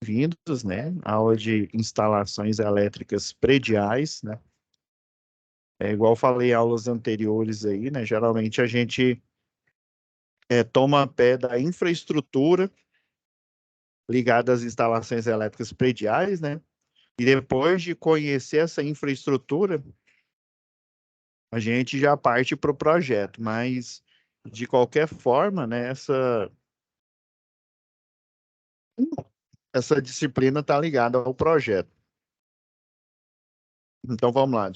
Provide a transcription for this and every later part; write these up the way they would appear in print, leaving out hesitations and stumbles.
Vindos, né? Aula de instalações elétricas prediais, né? É igual eu falei em aulas anteriores aí, né? Geralmente a gente toma pé da infraestrutura ligada às instalações elétricas prediais, né? E depois de conhecer essa infraestrutura, a gente já parte para o projeto. Mas, de qualquer forma, né? Essa disciplina está ligada ao projeto. Então, vamos lá.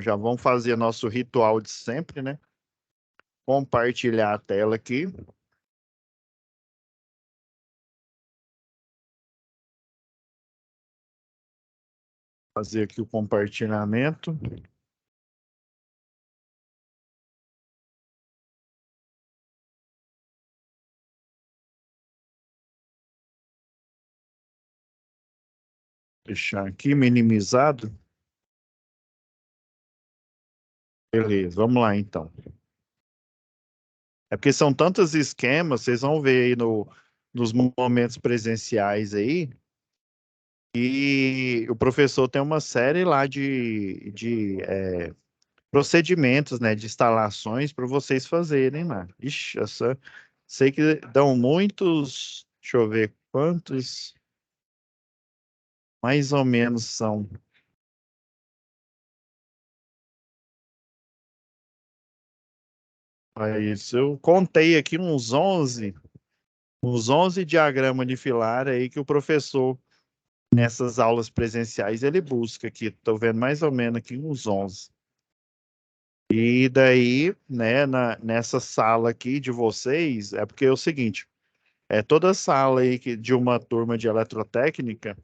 Já vamos fazer nosso ritual de sempre, né? Compartilhar a tela aqui. Fazer aqui o compartilhamento. Deixar aqui minimizado. Beleza, vamos lá então. É porque são tantos esquemas, vocês vão ver aí nos momentos presenciais aí, e o professor tem uma série lá de procedimentos, né, de instalações para vocês fazerem lá. Ixi, sei que dão muitos, deixa eu ver quantos, mais ou menos são. Isso, eu contei aqui uns 11 diagramas de filar aí que o professor, nessas aulas presenciais, ele busca aqui. Estou vendo mais ou menos aqui uns 11. E daí, né, nessa sala aqui de vocês, é porque é o seguinte, toda sala aí de uma turma de eletrotécnica,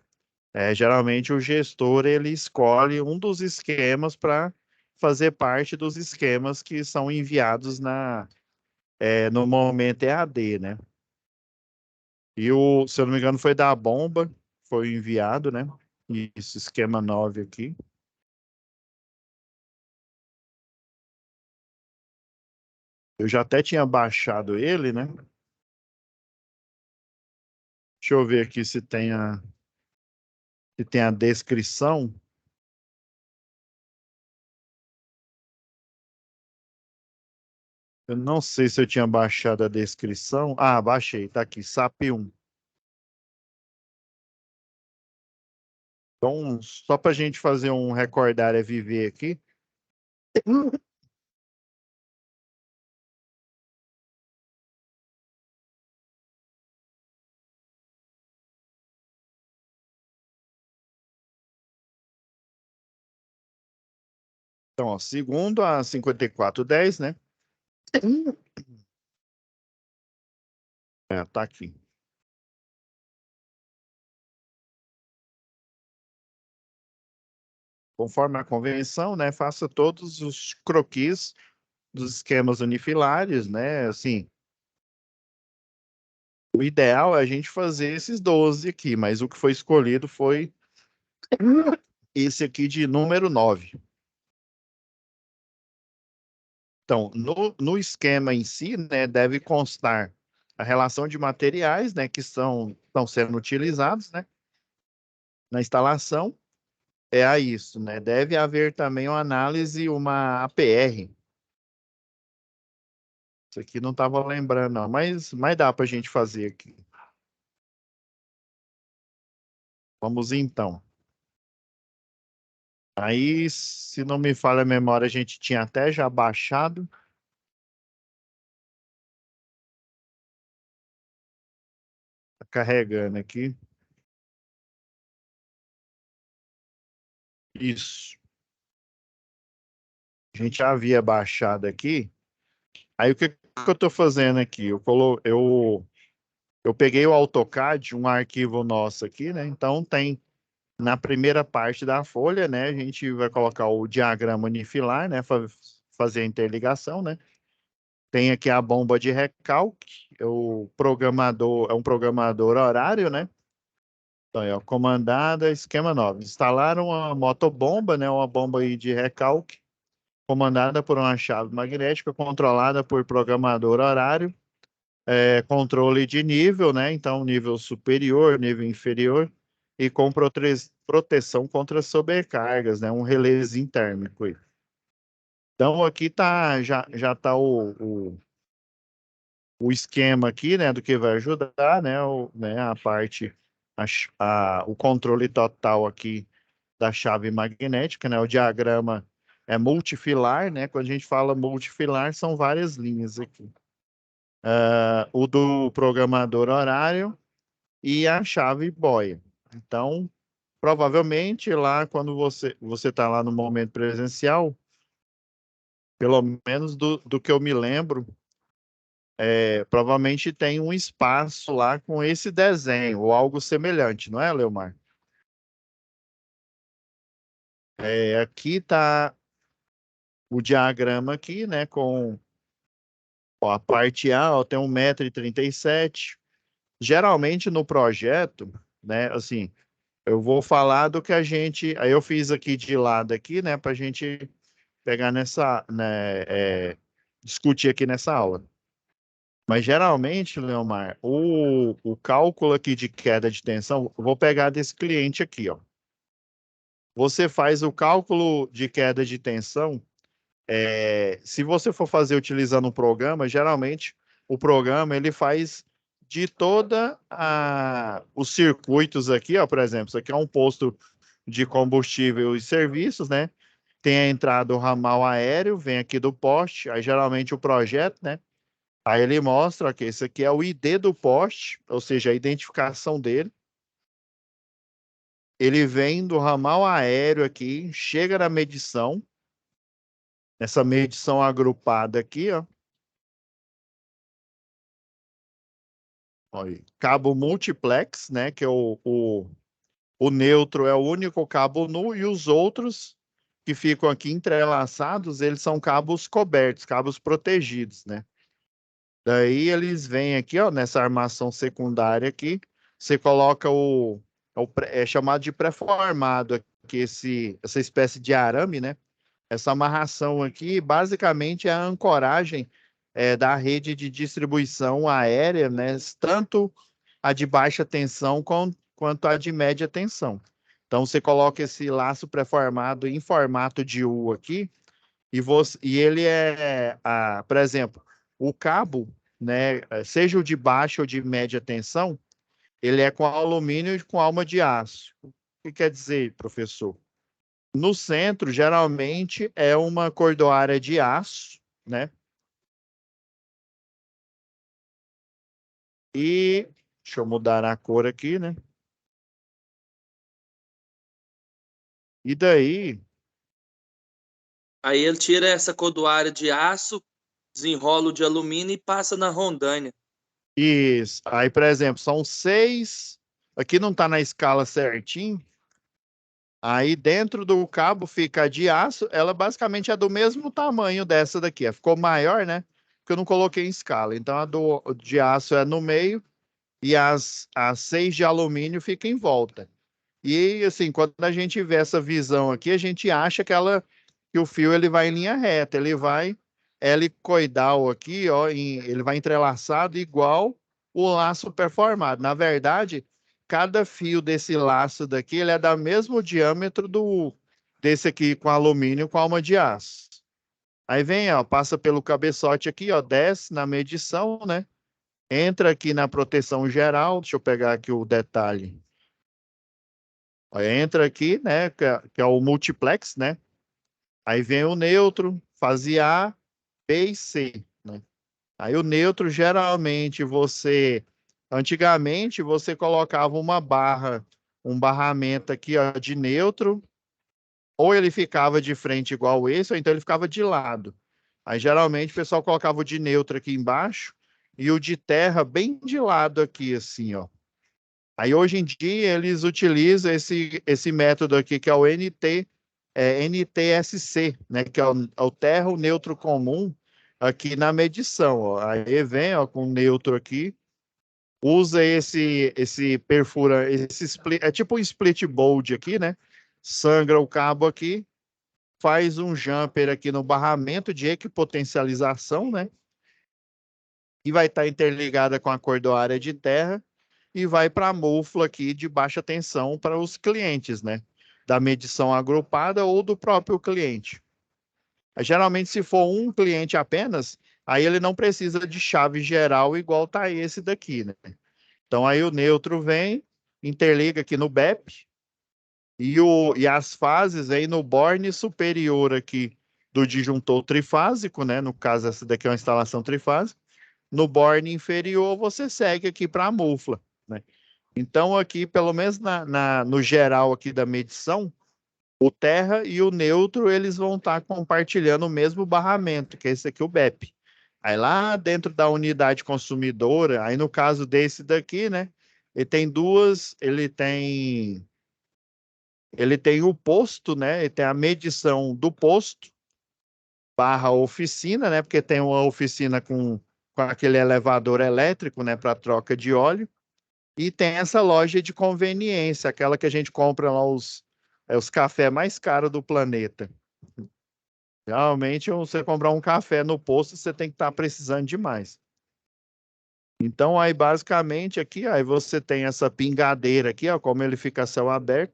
geralmente o gestor, ele escolhe um dos esquemas para fazer parte dos esquemas que são enviados no momento EAD, né? E se eu não me engano, foi da bomba, foi enviado, né? Isso, esquema 9 aqui. Eu já até tinha baixado ele, né? Deixa eu ver aqui se tem a descrição. Eu não sei se eu tinha baixado a descrição. Ah, baixei, tá aqui, SAP 1. Então, só para a gente fazer um recordar é viver aqui. Então, ó, segundo a 5410, né? Tá aqui. Conforme a convenção, né? Faça todos os croquis dos esquemas unifilares, né? Assim, o ideal é a gente fazer esses 12 aqui, mas o que foi escolhido foi esse aqui de número 9. Então, no esquema em si, né, deve constar a relação de materiais, né, que estão sendo utilizados, né, na instalação. A isso, né? Deve haver também uma análise, uma APR. Isso aqui não estava lembrando, não, mas dá para a gente fazer aqui. Vamos então. Aí, se não me falha a memória, a gente tinha até já baixado. Tá carregando aqui. Isso. A gente já havia baixado aqui. Aí, o que eu estou fazendo aqui? Eu peguei o AutoCAD, um arquivo nosso aqui, né? Então, tem na primeira parte da folha, né? A gente vai colocar o diagrama unifilar, né? Fazer a interligação, né? Tem aqui a bomba de recalque, é um programador horário, né? Então, comandada, esquema 9. Instalaram uma motobomba, né? Uma bomba aí de recalque, comandada por uma chave magnética, controlada por programador horário, controle de nível, né? Então, nível superior, nível inferior, e com proteção contra sobrecargas, né? Um relézinho térmico aí. Então, aqui já tá o esquema aqui, né, do que vai ajudar, né, a parte, o controle total aqui da chave magnética, né, o diagrama é multifilar, né, quando a gente fala multifilar, são várias linhas aqui. O do programador horário e a chave boia. Então, provavelmente lá, quando você está lá no momento presencial, pelo menos do que eu me lembro, provavelmente tem um espaço lá com esse desenho ou algo semelhante, não é, Leomar? Aqui está o diagrama aqui, né, com ó, a parte A, ó, tem 1,37 m. Geralmente no projeto, né, assim, eu vou falar do que a gente, aí eu fiz aqui de lado aqui, né, para a gente pegar nessa, né, discutir aqui nessa aula. Mas geralmente, Leomar, o cálculo aqui de queda de tensão, vou pegar desse cliente aqui, ó. Você faz o cálculo de queda de tensão, se você for fazer utilizando um programa, geralmente o programa ele faz de toda os circuitos aqui, ó, por exemplo, isso aqui é um posto de combustível e serviços, né? Tem a entrada do ramal aéreo, vem aqui do poste, aí geralmente o projeto, né? Aí ele mostra que esse aqui é o ID do poste, ou seja, a identificação dele. Ele vem do ramal aéreo aqui, chega na medição, essa medição agrupada aqui, ó. Olha, cabo multiplex, né? Que é o neutro é o único cabo nu e os outros que ficam aqui entrelaçados, eles são cabos cobertos, cabos protegidos, né? Daí eles vêm aqui, ó, nessa armação secundária aqui, você coloca é chamado de pré-formado aqui, essa espécie de arame, né? Essa amarração aqui, basicamente, é a ancoragem da rede de distribuição aérea, né? Tanto a de baixa tensão quanto a de média tensão. Então, você coloca esse laço pré-formado em formato de U aqui, e ele por exemplo, o cabo, né, seja o de baixa ou de média tensão, ele é com alumínio e com alma de aço. O que quer dizer, professor? No centro, geralmente, é uma cordoária de aço, né? E, deixa eu mudar a cor aqui, né? E daí, Aí ele tira essa cordoária de aço, desenrola o de alumínio e passa na rondanha. isso. Aí, por exemplo, são 6. Aqui não está na escala certinho. Aí dentro do cabo fica a de aço, ela basicamente é do mesmo tamanho dessa daqui. Ficou maior, né? Porque eu não coloquei em escala. Então a de aço é no meio e as 6 de alumínio ficam em volta. E assim, quando a gente vê essa visão aqui, a gente acha que o fio ele vai em linha reta, ele vai helicoidal aqui, ó, ele vai entrelaçado igual o laço performado. Na verdade, cada fio desse laço daqui, ele é do mesmo diâmetro desse aqui com alumínio com alma de aço. Aí vem, ó, passa pelo cabeçote aqui, ó, desce na medição, né? Entra aqui na proteção geral, deixa eu pegar aqui o detalhe. Aí entra aqui, né, que é o multiplex, né? Aí vem o neutro, fase A, B e C, né? Aí o neutro, geralmente, antigamente, você colocava uma barra, um barramento aqui, ó, de neutro, ou ele ficava de frente igual esse, ou então ele ficava de lado. Aí, geralmente, o pessoal colocava o de neutro aqui embaixo e o de terra bem de lado aqui, assim, ó. Aí, hoje em dia, eles utilizam esse método aqui, que é o NTSC, né, que é o terra, o neutro comum, aqui na medição. Ó. Aí vem ó, com o neutro aqui, usa esse perfura, é tipo um split bolt aqui, né? Sangra o cabo aqui, faz um jumper aqui no barramento de equipotencialização, né? e vai estar interligada com a cordoária de terra e vai para a mufla aqui de baixa tensão para os clientes, né? Da medição agrupada ou do próprio cliente. Geralmente, se for um cliente apenas, aí ele não precisa de chave geral igual tá esse daqui, né? Então aí o neutro vem, interliga aqui no BEP e as fases aí no borne superior aqui do disjuntor trifásico, né? No caso, essa daqui é uma instalação trifásica. No borne inferior, você segue aqui para a mufla, né? Então, aqui, pelo menos no geral aqui da medição, o terra e o neutro, eles vão estar compartilhando o mesmo barramento, que é esse aqui, o BEP. Aí lá dentro da unidade consumidora, aí no caso desse daqui, né? Ele tem o posto, né? Ele tem a medição do posto barra oficina, né? Porque tem uma oficina com aquele elevador elétrico, né? Para troca de óleo. E tem essa loja de conveniência, aquela que a gente compra lá os cafés mais caros do planeta. Realmente, você comprar um café no posto, você tem que estar precisando demais. Então, aí basicamente aqui, aí você tem essa pingadeira aqui, ó, como ele fica a céu aberto.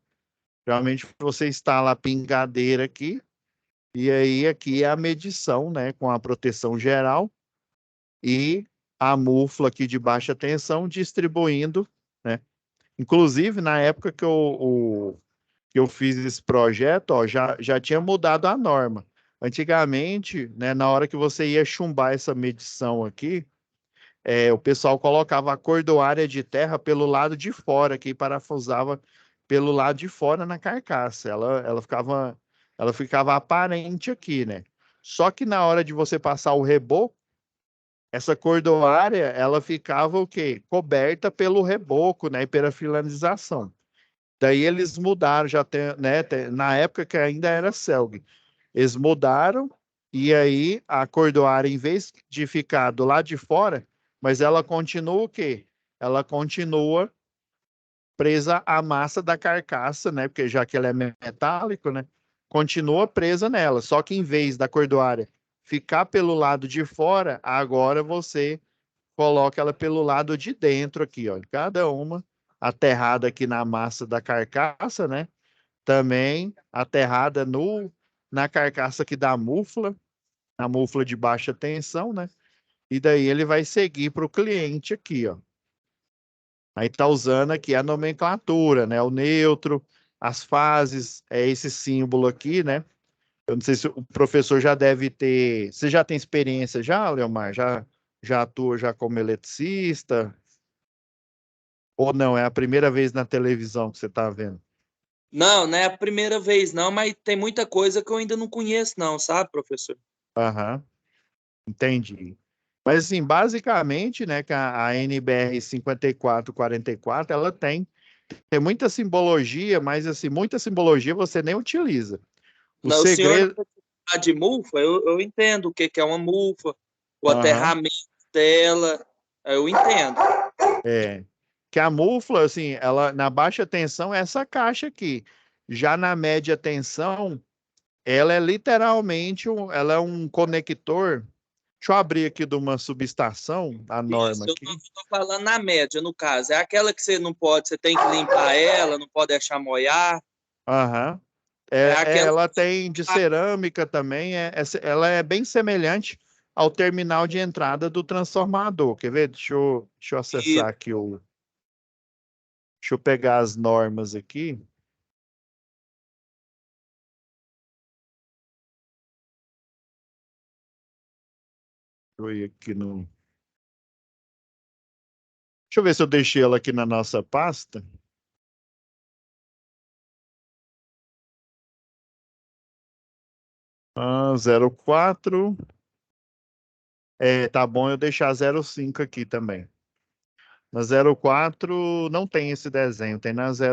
Realmente você instala a pingadeira aqui, e aí aqui é a medição, né, com a proteção geral e a mufla aqui de baixa tensão distribuindo, né? Inclusive, na época que eu fiz esse projeto, ó, já tinha mudado a norma. Antigamente, né, na hora que você ia chumbar essa medição aqui, o pessoal colocava a cordoária de terra pelo lado de fora, que parafusava pelo lado de fora na carcaça. Ela ficava aparente aqui, né? Só que na hora de você passar o reboco, essa cordoária, ela ficava o quê? Coberta pelo reboco, né? E pela filanização. Daí eles mudaram, já tem, né? Na época que ainda era Celg. Eles mudaram e aí a cordoária, em vez de ficar do lado de fora, mas ela continua o quê? Ela continua presa à massa da carcaça, né? Porque já que ela é metálico, né? Continua presa nela. Só que em vez da cordoária ficar pelo lado de fora, agora você coloca ela pelo lado de dentro aqui, ó. Cada uma aterrada aqui na massa da carcaça, né? Também aterrada na carcaça aqui da mufla, a mufla de baixa tensão, né? E daí ele vai seguir para o cliente aqui, ó. Aí tá usando aqui a nomenclatura, né? O neutro, as fases, é esse símbolo aqui, né? Eu não sei se o professor já deve ter. Você já tem experiência já, Leomar? Já atua já como eletricista? Ou não? É a primeira vez na televisão que você está vendo? Não, não é a primeira vez, não, mas tem muita coisa que eu ainda não conheço, não, sabe, professor? Aham, entendi. Mas assim, basicamente, né, que a NBR 5444, ela tem muita simbologia, mas assim, muita simbologia você nem utiliza. O Não, o senhor segredo, tá de mufa, eu entendo o que que é uma mufa, o aham, aterramento dela, eu entendo. é que a mufla, assim, ela na baixa tensão é essa caixa aqui. Já na média tensão, ela é literalmente ela é um conector. Deixa eu abrir aqui de uma subestação, a Isso, norma eu tô, aqui. eu tô falando na média, no caso. É aquela que você não pode, você tem que limpar ela, não pode deixar molhar. Aham. É aquela Ela que tem de cerâmica também, ela é bem semelhante ao terminal de entrada do transformador. Quer ver? Deixa eu que acessar aqui deixa eu pegar as normas aqui. Deixa eu ir aqui no. Deixa eu ver se eu deixei ela aqui na nossa pasta. 04. Tá bom eu deixar 05 aqui também. Na 04 não tem esse desenho, tem na 05.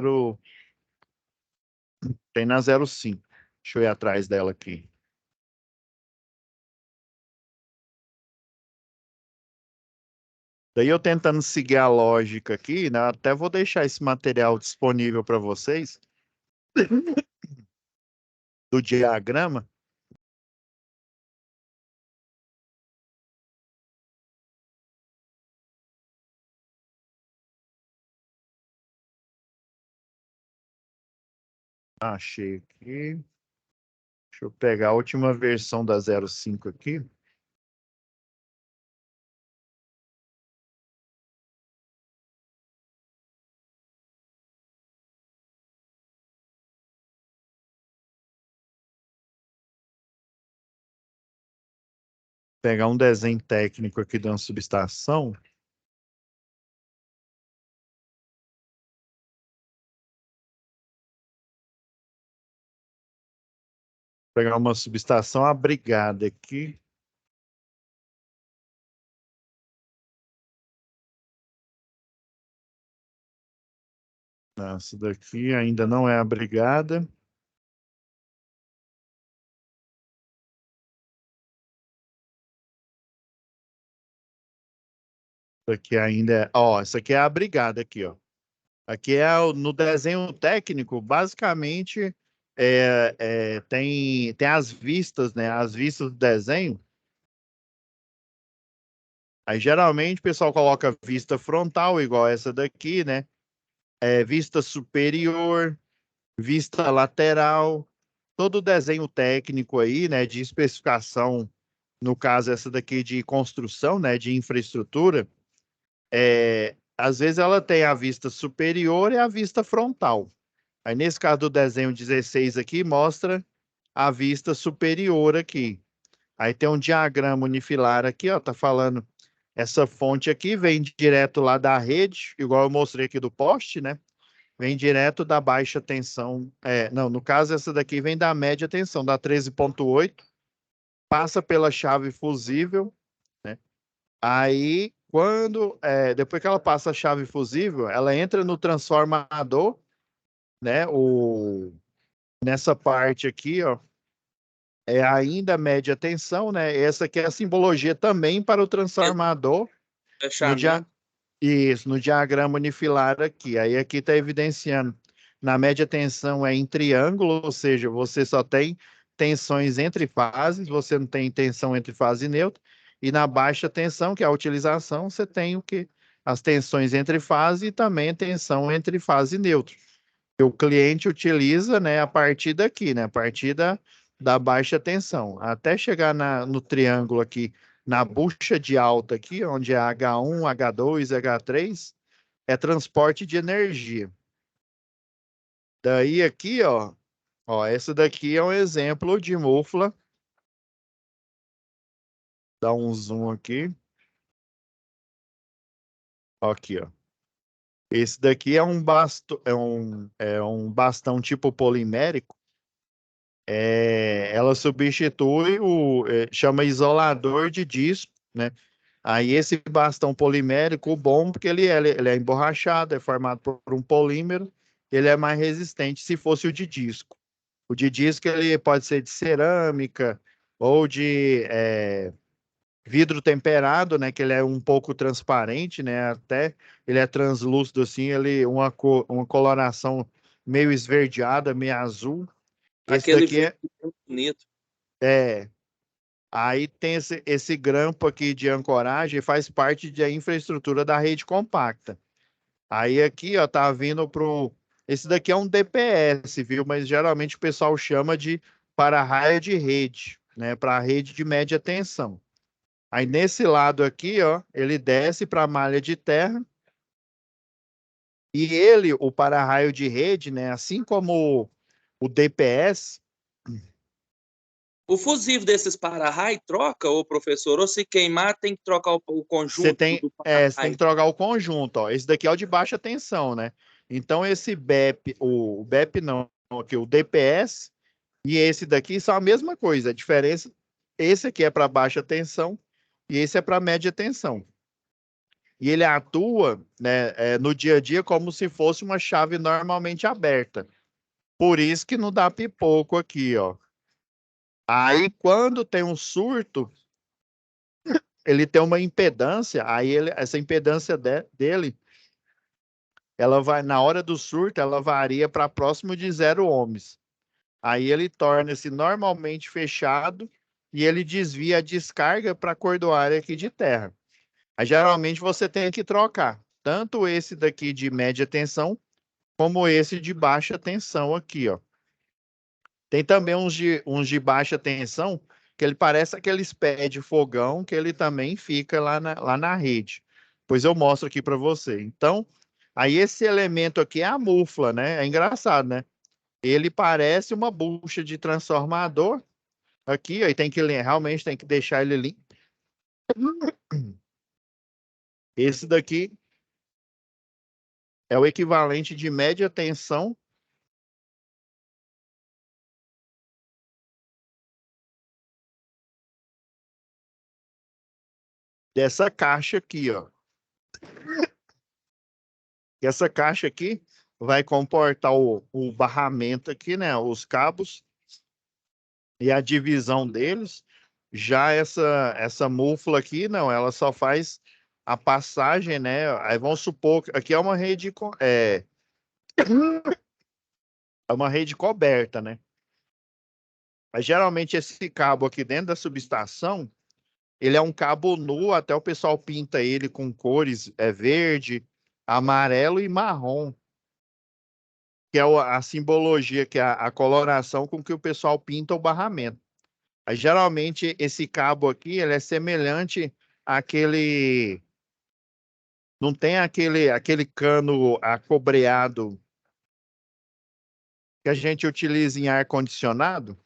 Deixa eu ir atrás dela aqui. Daí eu tentando seguir a lógica aqui, né? Até vou deixar esse material disponível para vocês do diagrama. Achei aqui. Deixa eu pegar a última versão da 05 aqui. Pegar um desenho técnico aqui de uma subestação. Pegar uma subestação abrigada aqui. Essa daqui ainda não é abrigada. Essa aqui ainda é. Ó, essa aqui é a abrigada aqui, ó. Aqui é no desenho técnico, basicamente tem as vistas, né? As vistas do desenho. Aí geralmente o pessoal coloca vista frontal, igual essa daqui, né? Vista superior, vista lateral, todo o desenho técnico aí, né? De especificação, no caso essa daqui de construção, né? De infraestrutura, às vezes ela tem a vista superior e a vista frontal. Aí, nesse caso do desenho 16 aqui, mostra a vista superior aqui. Aí tem um diagrama unifilar aqui, ó, tá falando, essa fonte aqui vem direto lá da rede, igual eu mostrei aqui do poste, né? Vem direto da baixa tensão. Não, no caso, essa daqui vem da média tensão, da 13,8, passa pela chave fusível, né? Aí, depois que ela passa a chave fusível, ela entra no transformador, né? Nessa parte aqui, ó, é ainda média tensão, né? Essa aqui é a simbologia também para o transformador no, dia... Fechamento. Isso, no diagrama unifilar aqui. Aí aqui está evidenciando. Na média tensão é em triângulo, ou seja, você só tem tensões entre fases, você não tem tensão entre fase e neutra. E na baixa tensão, que é a utilização, você tem o que? As tensões entre fase e também a tensão entre fase e neutro. O cliente utiliza, né, a partir daqui, né, a partir da baixa tensão, até chegar no triângulo aqui, na bucha de alta aqui, onde é H1, H2, H3, é transporte de energia. Daí aqui, ó, essa daqui é um exemplo de mufla. Dá um zoom aqui. Aqui, ó. Esse daqui é um bastão tipo polimérico. Ela substitui chama isolador de disco, né? Aí esse bastão polimérico, o bom, porque ele é emborrachado, é formado por um polímero, ele é mais resistente se fosse o de disco. O de disco ele pode ser de cerâmica ou de vidro temperado, né? Que ele é um pouco transparente, né? Até ele é translúcido assim, uma coloração meio esverdeada, meio azul. Esse Aquele daqui verde muito bonito. é Aí tem esse grampo aqui de ancoragem, faz parte da infraestrutura da rede compacta. Aí aqui, ó, tá vindo pro. Esse daqui é um DPS, viu? Mas geralmente o pessoal chama de para-raio de rede, né? Para rede de média tensão. Aí nesse lado aqui, ó, ele desce para a malha de terra. E ele, o para-raio de rede, né? Assim como o DPS. O fusível desses para-raio troca, ô professor, ou se queimar tem que trocar o Você conjunto tem, do você tem para-raio. que trocar o conjunto, ó. Esse daqui é o de baixa tensão, né? Então, esse BEP, o BEP não, aqui, o DPS e esse daqui são a mesma coisa. A diferença, esse aqui é para baixa tensão e esse é para média tensão. E ele atua, né, no dia a dia como se fosse uma chave normalmente aberta. Por isso que não dá pipoco aqui, ó. Aí, quando tem um surto, ele tem uma impedância, essa impedância dele, ela vai, na hora do surto, ela varia para próximo de 0 ohms. Aí ele torna-se normalmente fechado e ele desvia a descarga para a cordoária aqui de terra. Aí, geralmente você tem que trocar tanto esse daqui de média tensão como esse de baixa tensão aqui, ó. Tem também uns de baixa tensão, que ele parece aqueles pés de fogão, que ele também fica lá na rede. Pois eu mostro aqui para você. Então, aí esse elemento aqui é a mufla, né? É engraçado, né? Ele parece uma bucha de transformador aqui, aí realmente tem que deixar ele limpo. Esse daqui é o equivalente de média tensão dessa caixa aqui, ó. E essa caixa aqui vai comportar o barramento aqui, né? Os cabos e a divisão deles. Já essa mufla aqui, não, ela só faz a passagem, né? Aí vamos supor que aqui é uma rede, é uma rede coberta, né? Mas geralmente esse cabo aqui dentro da subestação, ele é um cabo nu, até o pessoal pinta ele com cores verde, amarelo e marrom, que é a simbologia, que é a coloração com que o pessoal pinta o barramento. Aí, geralmente esse cabo aqui, ele é semelhante àquele, não tem aquele cano acobreado que a gente utiliza em ar condicionado?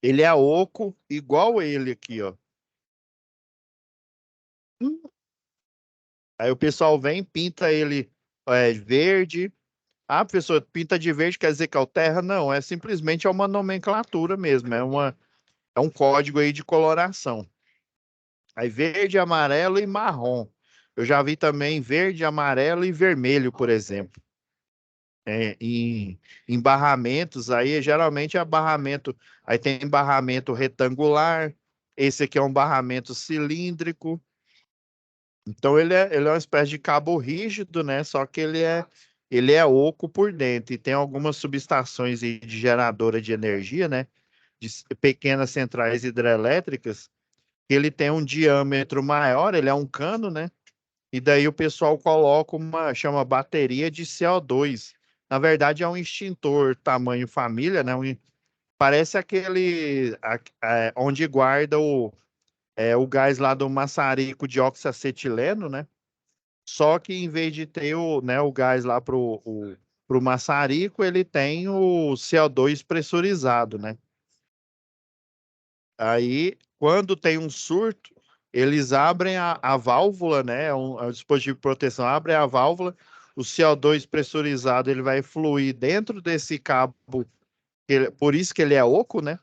Ele é oco, igual ele aqui, ó. Aí o pessoal vem, pinta ele verde. Ah, professor, pinta de verde quer dizer que é o terra? Não, é simplesmente uma nomenclatura mesmo, é um código aí de coloração. Aí verde, amarelo e marrom. Eu já vi também verde, amarelo e vermelho, por exemplo. Em barramentos, aí geralmente é barramento, aí tem barramento retangular, esse aqui é um barramento cilíndrico. Então ele é uma espécie de cabo rígido, né? Só que ele é oco por dentro e tem algumas subestações aí de geradora de energia, né? De pequenas centrais hidrelétricas, que ele tem um diâmetro maior, ele é um cano, né? E daí o pessoal coloca chama bateria de CO2. Na verdade é um extintor tamanho família, né? Parece aquele onde guarda o gás lá do maçarico de oxacetileno, né? Só que em vez de ter o gás lá pro maçarico, ele tem o CO2 pressurizado, né? Aí, quando tem um surto, eles abrem a válvula, né? É um dispositivo de proteção, abre a válvula, o CO2 pressurizado ele vai fluir dentro desse cabo, por isso que ele é oco, né?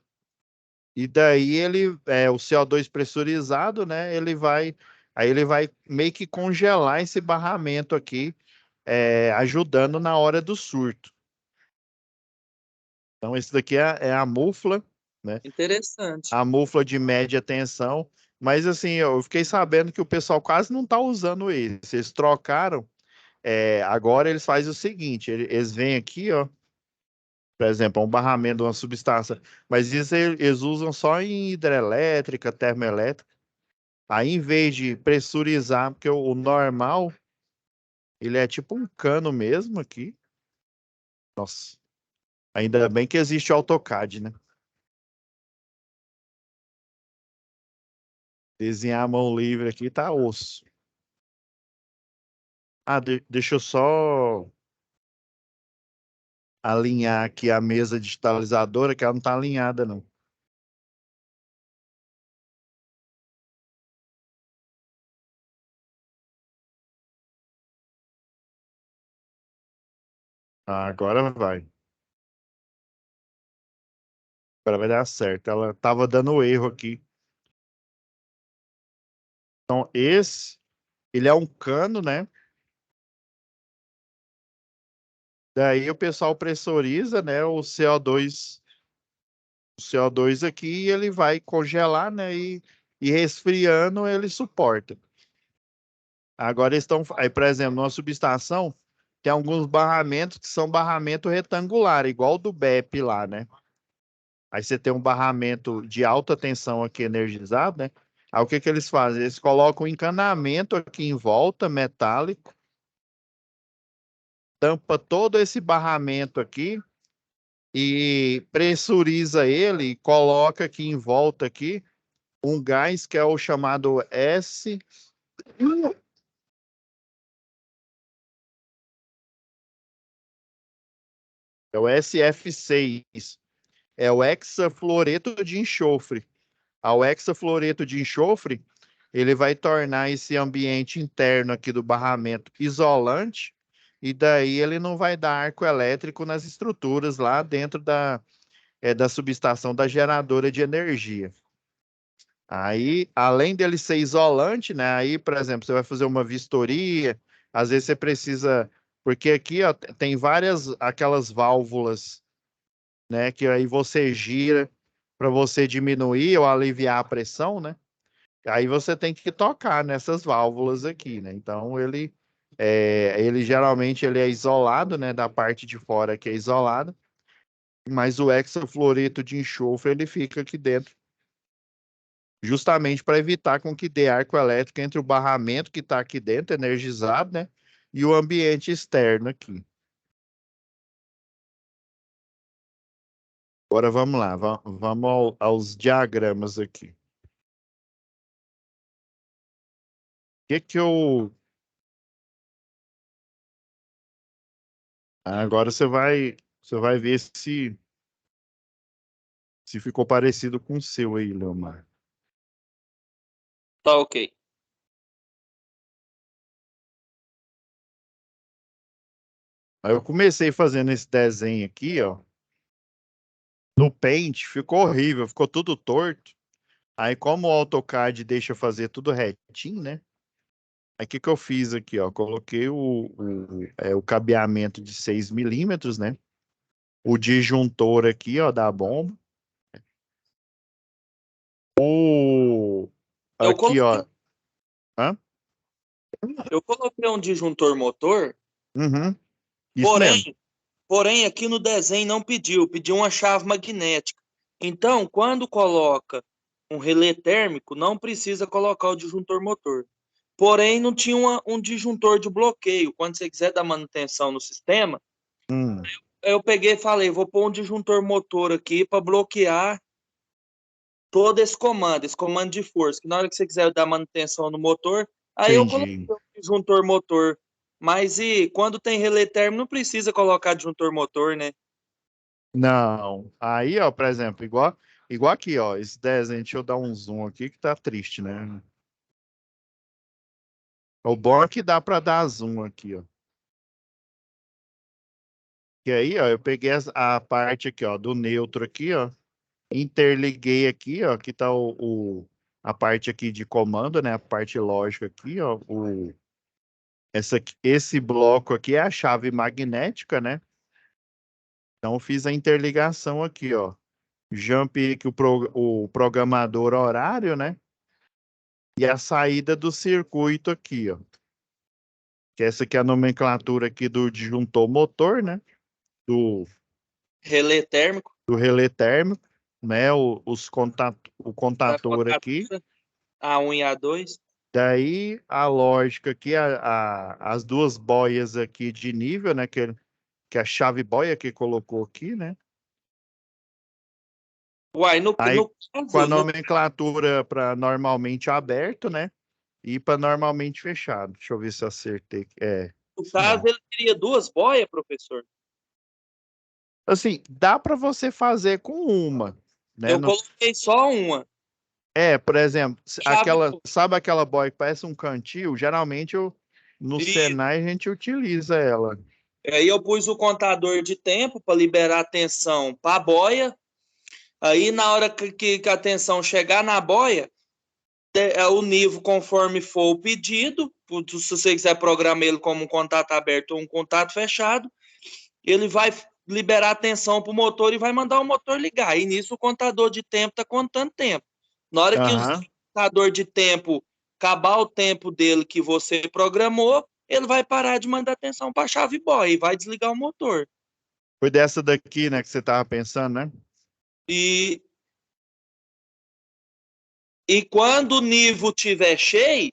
E daí o CO2 pressurizado, né? Aí ele vai meio que congelar esse barramento aqui, ajudando na hora do surto. Então, esse daqui é a mufla, né? Interessante. A mufla de média tensão. Mas, assim, eu fiquei sabendo que o pessoal quase não está usando esse. Eles trocaram. Agora eles fazem o seguinte: eles vêm aqui, ó, por exemplo, um barramento de uma substância, mas isso eles usam só em hidrelétrica, termoelétrica. Aí, em vez de pressurizar, porque o normal, ele é tipo um cano mesmo aqui. Nossa, ainda bem que existe o AutoCAD, né? Desenhar a mão livre aqui tá osso. Ah, deixa eu só alinhar aqui a mesa digitalizadora, que ela não tá alinhada, não. Ah, agora vai. Agora vai dar certo. Ela tava dando erro aqui. Então, ele é um cano, né? Daí o pessoal pressuriza, né, o CO2 aqui e ele vai congelar, né, e resfriando ele suporta. Agora eles estão, aí, por exemplo, numa subestação, tem alguns barramentos que são barramento retangular, igual o do BEP lá, né? Aí você tem um barramento de alta tensão aqui energizado, né? Aí o que que eles fazem? Eles colocam um encanamento aqui em volta, metálico, tampa todo esse barramento aqui e pressuriza ele e coloca aqui em volta aqui um gás que é o chamado é o SF6, é o hexafluoreto de enxofre. Ao hexafluoreto de enxofre, ele vai tornar esse ambiente interno aqui do barramento isolante, e daí ele não vai dar arco elétrico nas estruturas lá dentro da subestação da geradora de energia. Aí, além dele ser isolante, né? Aí, por exemplo, você vai fazer uma vistoria, às vezes você precisa, porque aqui, ó, tem várias aquelas válvulas, né? Que aí você gira para você diminuir ou aliviar a pressão, né? Aí você tem que tocar nessas válvulas aqui, né? Então ele geralmente ele é isolado, né? Da parte de fora que é isolado, mas o hexafluoreto de enxofre ele fica aqui dentro, justamente para evitar com que dê arco elétrico entre o barramento que está aqui dentro, energizado, né? E o ambiente externo aqui. Agora vamos lá, vamos aos diagramas aqui. O que que eu... Agora você vai ver se ficou parecido com o seu aí, Leomar. Tá ok. Aí eu comecei fazendo esse desenho aqui, ó. No Paint, ficou horrível, ficou tudo torto. Aí, como o AutoCAD deixa fazer tudo retinho, né? Aí, o que que eu fiz aqui, ó? Coloquei o cabeamento de 6 milímetros, né? O disjuntor aqui, ó, da bomba. O... Eu Aqui, coloquei, ó. Hã? eu coloquei um disjuntor motor, Uhum, isso mesmo. porém, porém aqui no desenho não pediu uma chave magnética. Então, quando coloca um relé térmico, não precisa colocar o disjuntor motor. Porém, não tinha um disjuntor de bloqueio. Quando você quiser dar manutenção no sistema, Hum, eu peguei e falei, vou pôr um disjuntor motor aqui para bloquear todo esse comando de força, que na hora que você quiser dar manutenção no motor, aí eu coloquei entendi. o disjuntor motor. Mas e quando tem relé térmico, não precisa colocar disjuntor motor, né? Não. Aí, ó, por exemplo, igual aqui, ó. Esse desenho, deixa eu dar um zoom aqui que tá triste, né? O bom é que dá para dar zoom aqui, ó. E aí, ó, eu peguei a parte aqui, ó, do neutro aqui, ó, interliguei aqui, ó, que tá a parte aqui de comando, né, a parte lógica aqui, ó, esse bloco aqui é a chave magnética, né? Então, eu fiz a interligação aqui, ó. Jump aqui o programador horário, né? E a saída do circuito aqui, ó. Que essa aqui é a nomenclatura aqui do disjuntor motor, né? Do Relé térmico, do relé térmico, né? O a contador aqui. contadora, A1 e A2. Daí a lógica aqui, as duas boias aqui de nível, né? Que é a chave boia que colocou aqui, né? Uai, Aí no com a caso, nomenclatura para normalmente aberto, né? E para normalmente fechado. Deixa eu ver se eu acertei. É, no isso caso, mesmo. ele queria duas boias, professor. Assim, dá para você fazer com uma, né? Eu coloquei só uma. Por exemplo, Chave. sabe aquela boia que parece um cantil? Geralmente no E Senai a gente utiliza ela. aí eu pus o contador de tempo para liberar a tensão para a boia. Aí, na hora que a tensão chegar na boia, o nível conforme for o pedido, se você quiser programar ele como um contato aberto ou um contato fechado, ele vai liberar a tensão para o motor e vai mandar o motor ligar. E nisso o contador de tempo está contando tempo. Na hora que o Aham. contador de tempo acabar o tempo dele que você programou, ele vai parar de mandar tensão para a chave boia e vai desligar o motor. Foi dessa daqui, né, que você estava pensando, né? E, e quando o nível estiver cheio,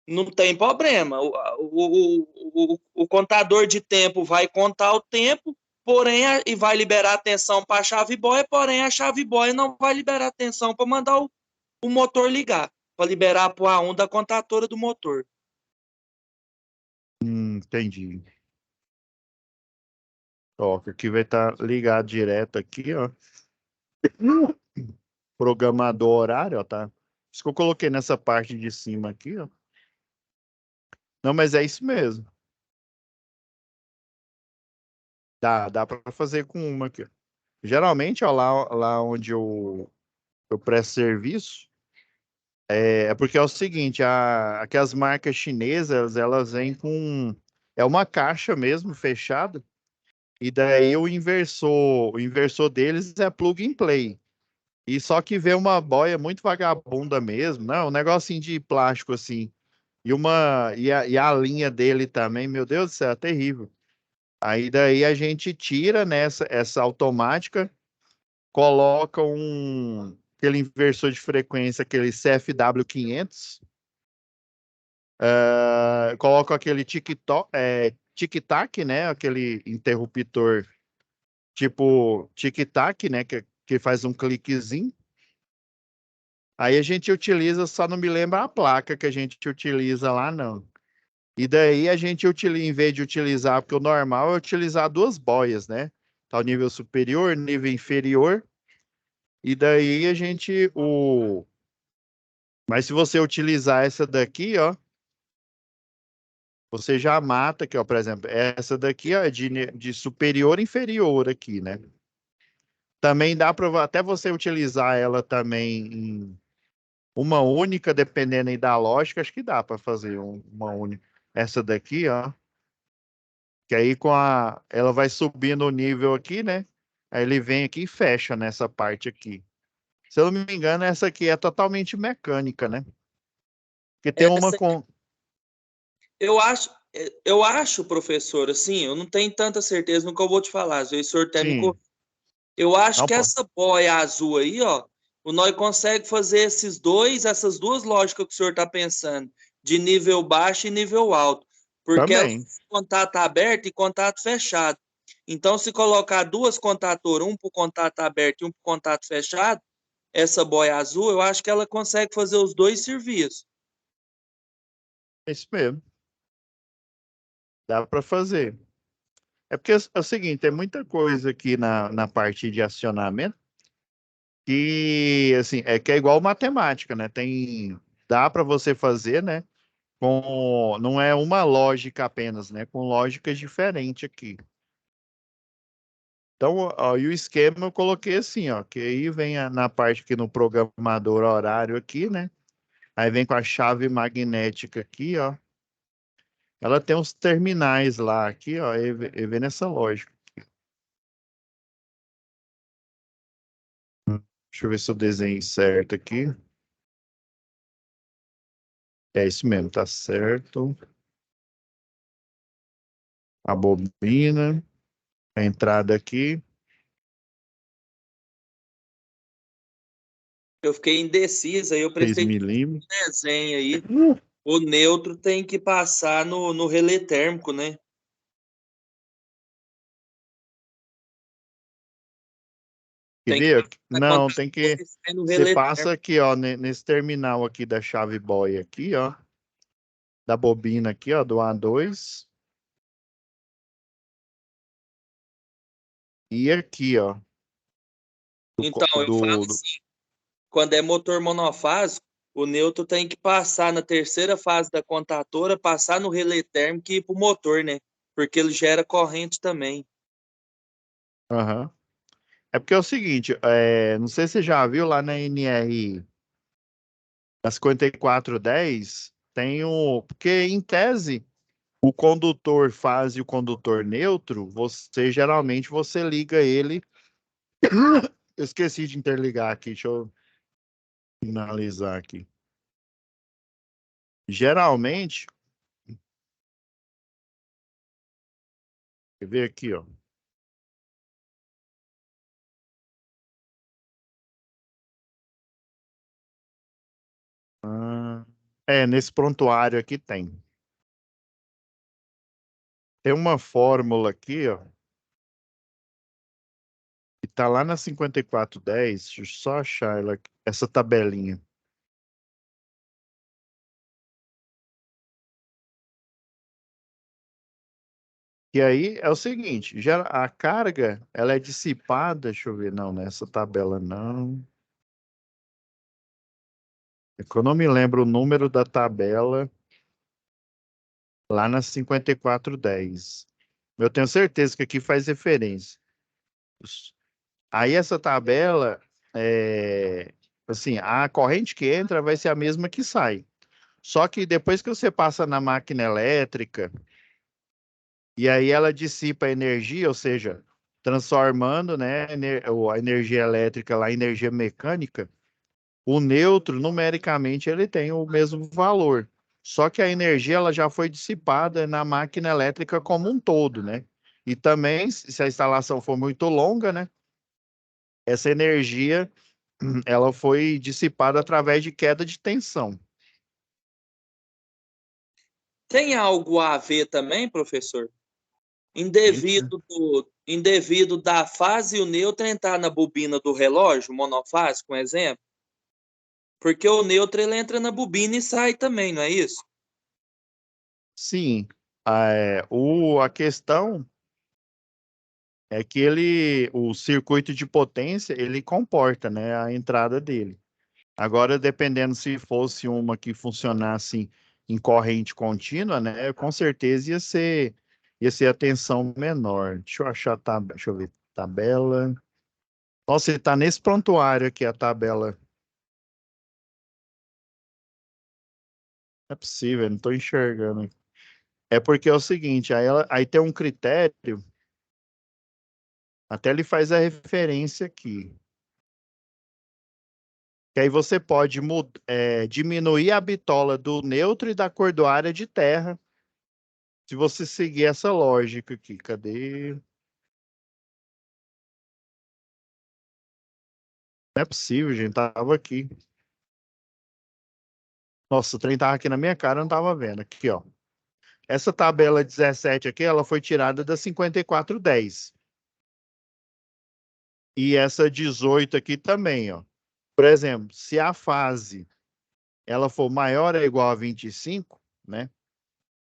não tem problema. O contador de tempo vai contar o tempo porém, e vai liberar a tensão para a chave boia, porém a chave boia não vai liberar a tensão para mandar o motor ligar, para liberar para a 1 da contatora do motor. Entendi. Ó, aqui vai estar ligado direto aqui, ó. Programador horário, ó, tá? Isso que eu coloquei nessa parte de cima aqui, ó. Não, mas é isso mesmo. Dá para fazer com uma aqui, ó. Geralmente, ó, lá onde eu presto serviço, é porque é o seguinte, aquelas marcas chinesas, elas vêm com... É uma caixa mesmo, fechada, e daí o inversor deles é plug and play. E só que vê uma boia muito vagabunda mesmo, não, um negocinho de plástico assim. E a linha dele também, meu Deus do céu, é terrível. Aí daí a gente tira nessa essa automática, coloca aquele inversor de frequência, aquele CFW 500, coloca aquele tic-tac, né? Aquele interruptor tipo tic-tac, né? Que faz um cliquezinho. Aí a gente utiliza, só não me lembra a placa que a gente utiliza lá, não. E daí a gente utiliza, em vez de utilizar, porque o normal é utilizar duas boias, né? Tá o nível superior, nível inferior. E daí a gente, mas se você utilizar essa daqui, ó, você já mata aqui, ó, por exemplo, essa daqui, ó, é de superior e inferior aqui, né? Também dá para até você utilizar ela também em uma única, dependendo aí da lógica, acho que dá para fazer uma única. Essa daqui, ó, que aí ela vai subindo o nível aqui, né? Aí ele vem aqui e fecha nessa parte aqui. Se eu não me engano, essa aqui é totalmente mecânica, né? Porque tem uma Essa, com. eu acho, professor, assim, eu não tenho tanta certeza no que eu vou te falar, às vezes o senhor até me Sim. Eu acho Não, que pô. essa boia azul aí, ó, o nós consegue fazer essas duas lógicas que o senhor está pensando, de nível baixo e nível alto, porque ela Também. tem contato aberto e contato fechado. Então, se colocar duas contatoras, um para o contato aberto e um para o contato fechado, essa boia azul, eu acho que ela consegue fazer os dois serviços. É isso mesmo. Dá para fazer. É porque é o seguinte, tem muita coisa aqui na parte de acionamento que, assim, que é igual matemática, né? Dá para você fazer, né? Não é uma lógica apenas, né? Com lógicas diferentes aqui. Então, ó, e o esquema eu coloquei assim, ó, que aí vem na parte aqui no programador horário aqui, né? Aí vem com a chave magnética aqui, ó. Ela tem uns terminais lá aqui, ó, e vem nessa lógica. Deixa eu ver se eu desenho certo aqui. É isso mesmo, tá certo. A bobina, a entrada aqui, Eu fiquei indecisa, aí eu 6 prestei milímetros. desenho aí. O neutro tem que passar no relé térmico, né? Tem que Queria? passar Não, contato tem que. e sai no Você relé passa térmico. aqui, ó, nesse terminal aqui da chave boy aqui, ó, da bobina aqui, ó, do A2. E aqui, ó, do, Então, co- eu falo do, do- assim, quando é motor monofásico, o neutro tem que passar na terceira fase da contatora, passar no relé térmico e ir pro motor, né? Porque ele gera corrente também. Aham. É porque é o seguinte, não sei se você já viu lá na NR, na 5410, tem o. Porque, em tese, o condutor fase e o condutor neutro, geralmente você liga ele. Eu esqueci de interligar aqui, deixa eu finalizar aqui. Geralmente, quer ver aqui, ó. Ah, nesse prontuário aqui tem. Tem uma fórmula aqui, ó. E tá lá na 5410, deixa eu só achar ela, essa tabelinha. E aí é o seguinte, a carga, ela é dissipada, deixa eu ver, não, nessa tabela não. É que eu não me lembro o número da tabela lá na 5410. Eu tenho certeza que aqui faz referência. Aí essa tabela, assim, a corrente que entra vai ser a mesma que sai. Só que depois que você passa na máquina elétrica, e aí ela dissipa a energia, ou seja, transformando, né, a energia elétrica lá em energia mecânica, o neutro, numericamente, ele tem o mesmo valor. Só que a energia ela já foi dissipada na máquina elétrica como um todo, né? E também, se a instalação for muito longa, né, essa energia ela foi dissipada através de queda de tensão. Tem algo a ver também, professor? Eita. Indevido da fase e o nêutron entrar na bobina do relógio monofásico, um exemplo? Porque o nêutron ele entra na bobina e sai também, não é isso? Sim, a questão é que o circuito de potência, ele comporta, né, a entrada dele. Agora, dependendo se fosse uma que funcionasse em corrente contínua, né, com certeza ia ser a tensão menor. Deixa eu achar, deixa eu ver, tabela. Nossa, ele está nesse prontuário aqui, a tabela. Não é possível, não estou enxergando. É porque é o seguinte, aí tem um critério, até ele faz a referência aqui. Que aí você pode diminuir a bitola do neutro e da cordoária de terra, se você seguir essa lógica aqui. Cadê? Não é possível, gente. Tava aqui. Nossa, o trem tava aqui na minha cara, eu não tava vendo. Aqui, ó. Essa tabela 17 aqui, ela foi tirada da 5410. E essa 18 aqui também, ó. Por exemplo, se a fase ela for maior ou igual a 25, né?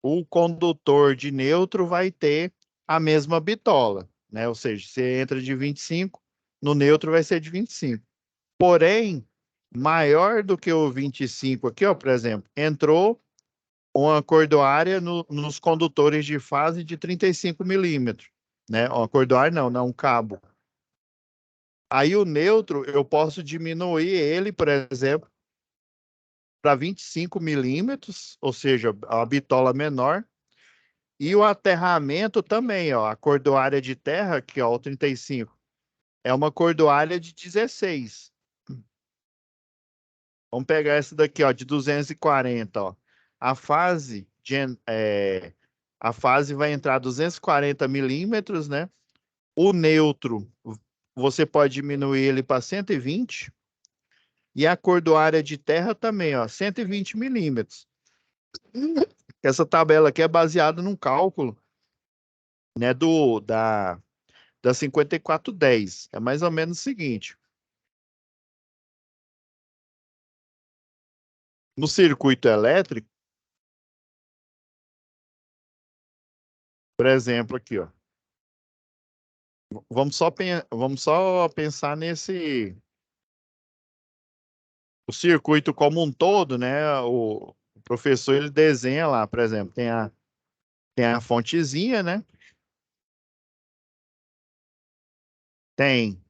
O condutor de neutro vai ter a mesma bitola, né? Ou seja, você entra de 25, no neutro vai ser de 25. Porém, maior do que o 25 aqui, ó, por exemplo, entrou uma cordoária nos condutores de fase de 35 milímetros, né? Uma cordoária não, um cabo. Aí o neutro, eu posso diminuir ele, por exemplo, para 25 milímetros, ou seja, a bitola menor. E o aterramento também, ó, a cordoária de terra, que ó, o 35, é uma cordoária de 16. Vamos pegar essa daqui, ó, de 240, ó. A fase a fase vai entrar 240 milímetros, né? O neutro, você pode diminuir ele para 120. E a cordoária de terra também, ó, 120 milímetros. Essa tabela aqui é baseada num cálculo, né, da 5410. É mais ou menos o seguinte. No circuito elétrico, por exemplo, aqui, ó. Vamos só pensar o circuito como um todo, né? O professor ele desenha lá, por exemplo, tem a fontezinha, né? Tem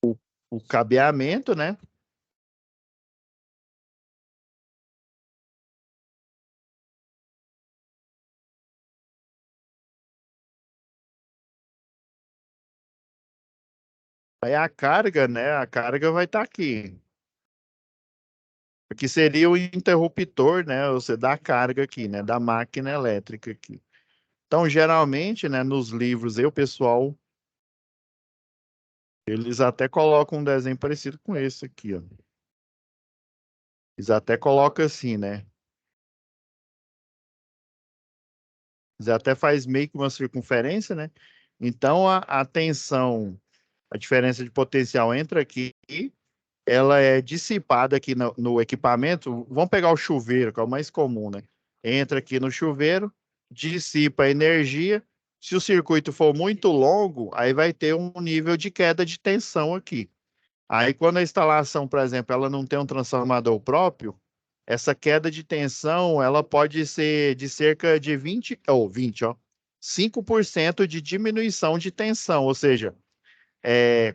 o cabeamento, né? Aí a carga, né? A carga vai estar aqui. Aqui seria o interruptor, né? Você dá a carga aqui, né? Da máquina elétrica aqui. Então, geralmente, né? Nos livros, o pessoal, eles até colocam um desenho parecido com esse aqui, ó. Eles até colocam assim, né? Eles até faz meio que uma circunferência, né? Então, a tensão, a diferença de potencial entra aqui, ela é dissipada aqui no equipamento. Vamos pegar o chuveiro, que é o mais comum, né? Entra aqui no chuveiro, dissipa a energia. Se o circuito for muito longo, aí vai ter um nível de queda de tensão aqui. Aí, quando a instalação, por exemplo, ela não tem um transformador próprio, essa queda de tensão, ela pode ser de cerca de 20, ó, 5% de diminuição de tensão, ou seja,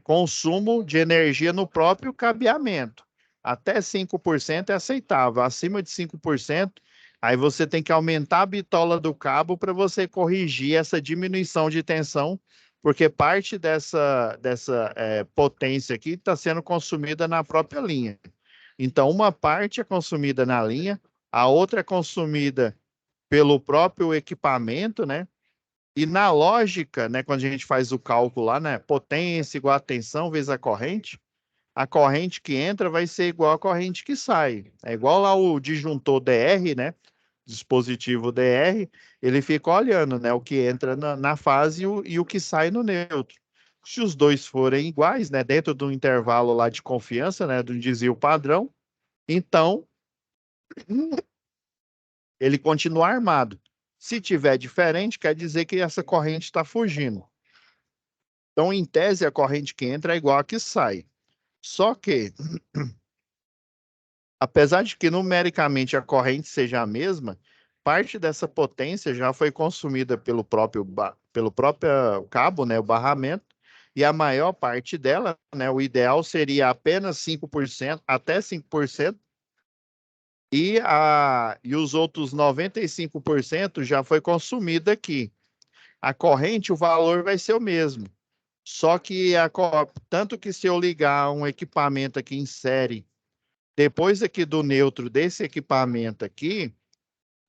consumo de energia no próprio cabeamento. Até 5% é aceitável. Acima de 5%, aí você tem que aumentar a bitola do cabo para você corrigir essa diminuição de tensão, porque parte dessa potência aqui está sendo consumida na própria linha. Então, uma parte é consumida na linha, a outra é consumida pelo próprio equipamento, né? E na lógica, né, quando a gente faz o cálculo lá, né, potência igual a tensão vezes a corrente que entra vai ser igual a corrente que sai. É igual lá o disjuntor DR, né, dispositivo DR, ele fica olhando, né, o que entra na fase e o que sai no neutro. Se os dois forem iguais, né, dentro do intervalo lá de confiança, né, do desvio padrão, então ele continua armado. Se tiver diferente, quer dizer que essa corrente está fugindo. Então, em tese, a corrente que entra é igual a que sai. Só que, apesar de que numericamente a corrente seja a mesma, parte dessa potência já foi consumida pelo próprio cabo, né, o barramento, e a maior parte dela, né, o ideal seria apenas 5%, até 5%, e os outros 95% já foi consumida aqui. A corrente, o valor vai ser o mesmo. Só que tanto que se eu ligar um equipamento aqui em série, depois aqui do neutro desse equipamento aqui,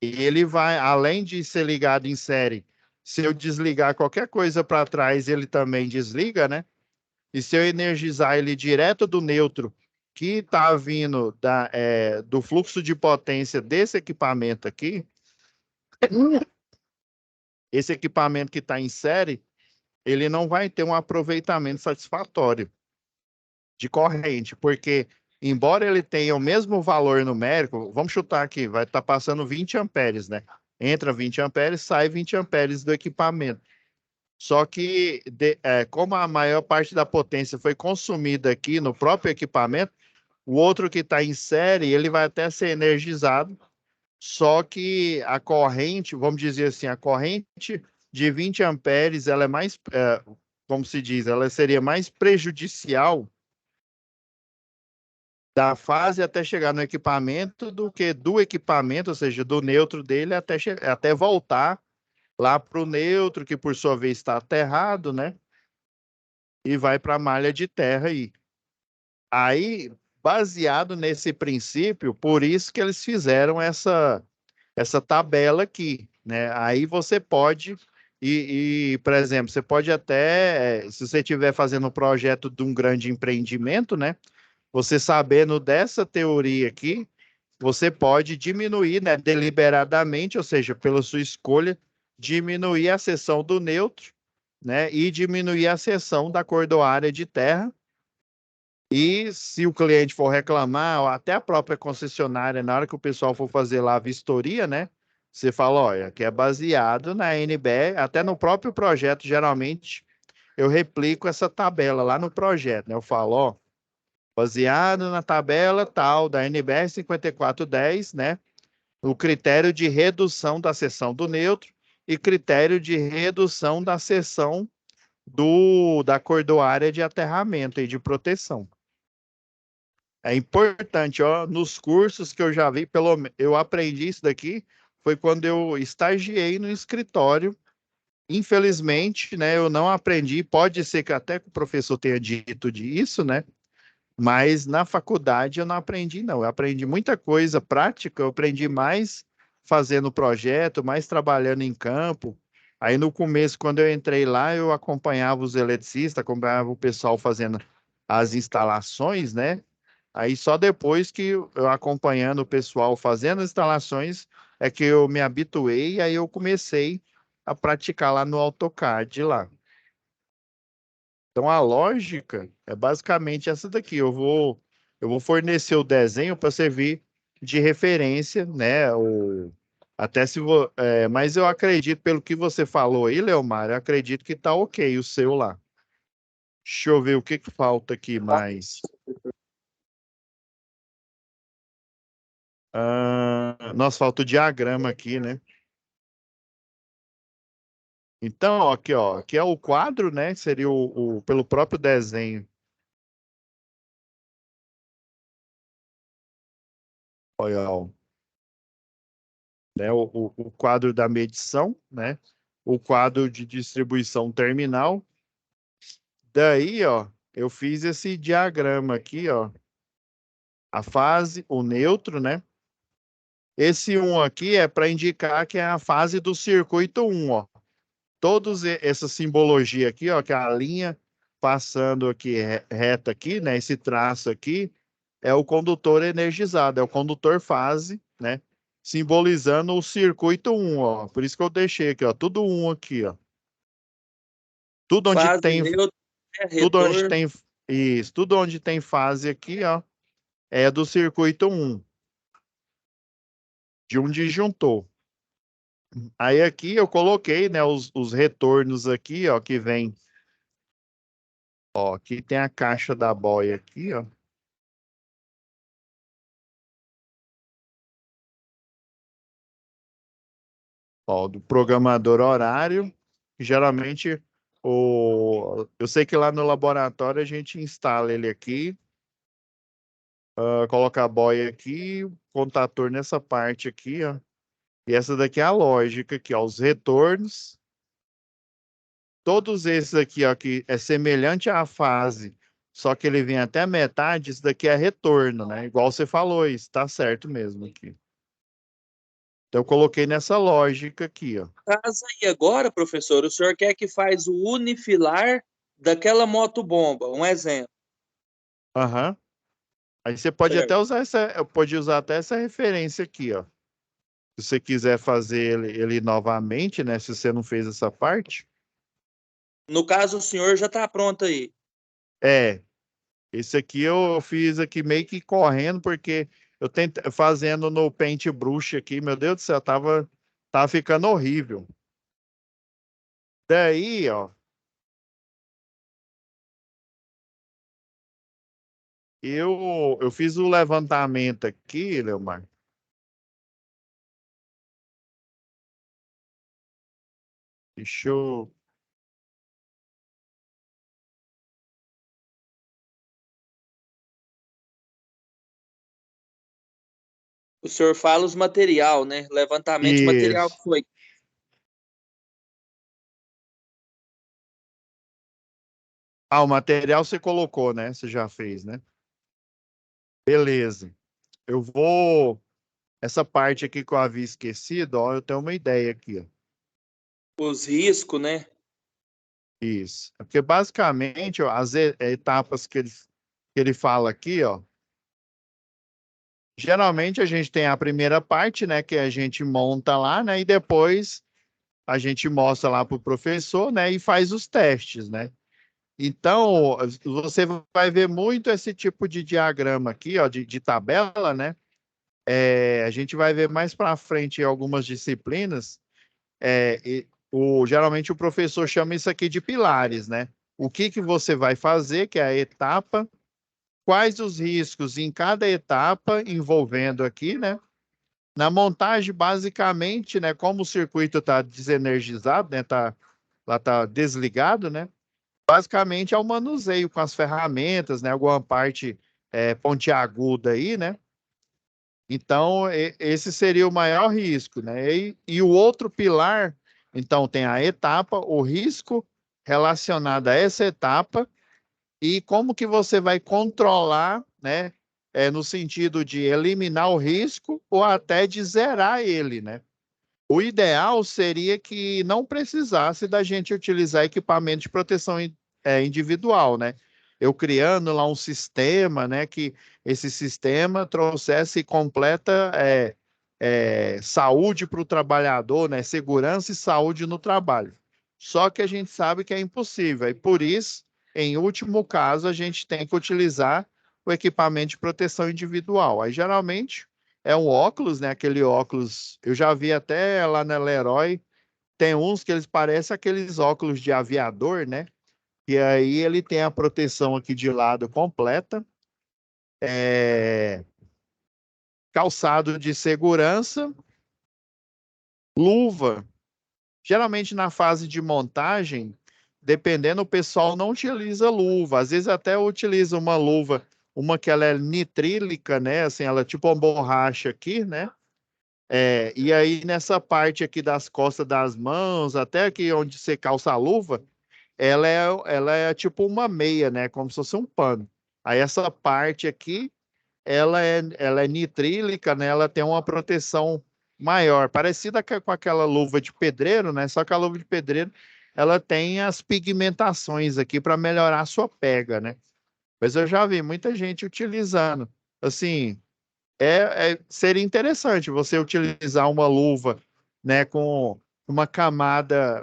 ele vai, além de ser ligado em série, se eu desligar qualquer coisa para trás, ele também desliga, né? E se eu energizar ele direto do neutro, que está vindo do fluxo de potência desse equipamento aqui, esse equipamento que está em série, ele não vai ter um aproveitamento satisfatório de corrente, porque embora ele tenha o mesmo valor numérico, vamos chutar aqui, vai estar passando 20 amperes, né? Entra 20 amperes, sai 20 amperes do equipamento. Só que, como a maior parte da potência foi consumida aqui no próprio equipamento, o outro que está em série, ele vai até ser energizado, só que a corrente, vamos dizer assim, a corrente de 20 amperes, ela é mais, como se diz, ela seria mais prejudicial da fase até chegar no equipamento do que do equipamento, ou seja, do neutro dele até voltar lá para o neutro, que por sua vez está aterrado, né? E vai para a malha de terra aí. Aí, baseado nesse princípio, por isso que eles fizeram essa tabela aqui, né? Aí você pode, por exemplo, você pode até, se você estiver fazendo um projeto de um grande empreendimento, né? Você sabendo dessa teoria aqui, você pode diminuir, né, deliberadamente, ou seja, pela sua escolha, diminuir a seção do neutro, né, e diminuir a seção da cordoária de terra. E se o cliente for reclamar, ou até a própria concessionária, na hora que o pessoal for fazer lá a vistoria, né, você fala, olha, que é baseado na NBR, até no próprio projeto, geralmente, eu replico essa tabela lá no projeto, né, eu falo, ó, baseado na tabela tal da NBR 5410, né? O critério de redução da seção do neutro e critério de redução da seção da cordoária de aterramento e de proteção. É importante, ó, nos cursos que eu já vi, eu aprendi isso daqui, foi quando eu estagiei no escritório. Infelizmente, né, eu não aprendi, pode ser que até o professor tenha dito disso, né? Mas na faculdade eu não aprendi, não. Eu aprendi muita coisa prática, eu aprendi mais fazendo projeto, mais trabalhando em campo. Aí no começo, quando eu entrei lá, eu acompanhava os eletricistas, acompanhava o pessoal fazendo as instalações, né? Aí só depois que eu acompanhando o pessoal fazendo as instalações é que eu me habituei e aí eu comecei a praticar lá no AutoCAD lá. Então, a lógica é basicamente essa daqui. Eu vou fornecer o desenho para servir de referência, né? Até se mas eu acredito, pelo que você falou aí, Leomar, eu acredito que tá ok o seu lá. Deixa eu ver o que que falta aqui mais. Nossa, falta o diagrama aqui, né? Então, ó, aqui é o quadro, né? Seria pelo próprio desenho. Olha, ó, né? O quadro da medição, né? O quadro de distribuição terminal. Daí, ó, eu fiz esse diagrama aqui, ó. A fase, o neutro, né? Esse um aqui é para indicar que é a fase do circuito 1, ó. Essa simbologia aqui, ó, que é a linha passando aqui reta aqui, né? Esse traço aqui é o condutor energizado, é o condutor fase, né? Simbolizando o circuito 1, ó. Por isso que eu deixei aqui, ó, tudo 1 aqui, ó. Tudo onde Fase tem, neutra, né, tudo onde retorno. tem isso, tudo onde tem fase aqui, ó, é do circuito 1, de um disjuntor. Aí aqui eu coloquei, né, os retornos aqui, ó, que vem, ó, aqui tem a caixa da boia aqui, ó. Ó, do programador horário. Geralmente, eu sei que lá no laboratório a gente instala ele aqui, coloca a boia aqui, o contator nessa parte aqui, ó. E essa daqui é a lógica aqui, ó, os retornos. Todos esses aqui, ó, que é semelhante à fase, só que ele vem até a metade, isso daqui é retorno, né? Igual você falou, isso tá certo mesmo aqui. Então eu coloquei nessa lógica aqui, ó. Caso aí agora, professor, o senhor quer que faz o unifilar daquela motobomba, um exemplo. Aham. Aí você pode até Certo. usar pode usar até essa referência aqui, ó. Se você quiser fazer ele novamente, né? Se você não fez essa parte. No caso, o senhor já está pronto aí. É, esse aqui eu fiz aqui meio que correndo, porque eu tentei fazendo no Paintbrush aqui, meu Deus do céu, tava ficando horrível. Daí, ó, eu fiz o levantamento aqui, Leomar. Deixa eu. O senhor fala os material, né? Levantamento de material Isso. que foi. Ah, o material você colocou, né? Você já fez, né? Beleza. Eu vou. Essa parte aqui que eu havia esquecido, ó, eu tenho uma ideia aqui, ó. Os riscos, né? Isso. É porque basicamente, ó, as etapas que ele fala aqui, ó. Geralmente a gente tem a primeira parte, né, que a gente monta lá, né, e depois a gente mostra lá para o professor, né, e faz os testes, né. Então, você vai ver muito esse tipo de diagrama aqui, ó, de tabela, né. A gente vai ver mais para frente em algumas disciplinas. Geralmente o professor chama isso aqui de pilares, né? O que que você vai fazer, que é a etapa, quais os riscos em cada etapa envolvendo aqui, né? Na montagem, basicamente, né? Como o circuito está desenergizado, né? Lá tá desligado, né? Basicamente é o manuseio com as ferramentas, né? Alguma parte pontiaguda aí, né? Então, esse seria o maior risco, né? E o outro pilar, então, tem a etapa, o risco relacionado a essa etapa e como que você vai controlar, né? No sentido de eliminar o risco ou até de zerar ele, né? O ideal seria que não precisasse da gente utilizar equipamento de proteção individual, né? Eu criando lá um sistema, né? Que esse sistema trouxesse completa saúde para o trabalhador, né? Segurança e saúde no trabalho. Só que a gente sabe que é impossível, e por isso em último caso, a gente tem que utilizar o equipamento de proteção individual. Aí, geralmente, é um óculos, né? Aquele óculos, eu já vi até lá na Leroy, tem uns que eles parecem aqueles óculos de aviador, né? E aí ele tem a proteção aqui de lado completa, calçado de segurança, luva. Geralmente na fase de montagem, dependendo, o pessoal não utiliza luva. Às vezes até utiliza uma luva, uma que ela é nitrílica, né? Assim, ela é tipo uma borracha aqui, né? E aí nessa parte aqui das costas das mãos, até aqui onde você calça a luva, ela é tipo uma meia, né? Como se fosse um pano. Aí essa parte aqui, ela é nitrílica, né? Ela tem uma proteção maior, parecida com aquela luva de pedreiro, né? Só que a luva de pedreiro, ela tem as pigmentações aqui para melhorar a sua pega, né? Mas eu já vi muita gente utilizando. Assim, seria interessante você utilizar uma luva, né, com uma camada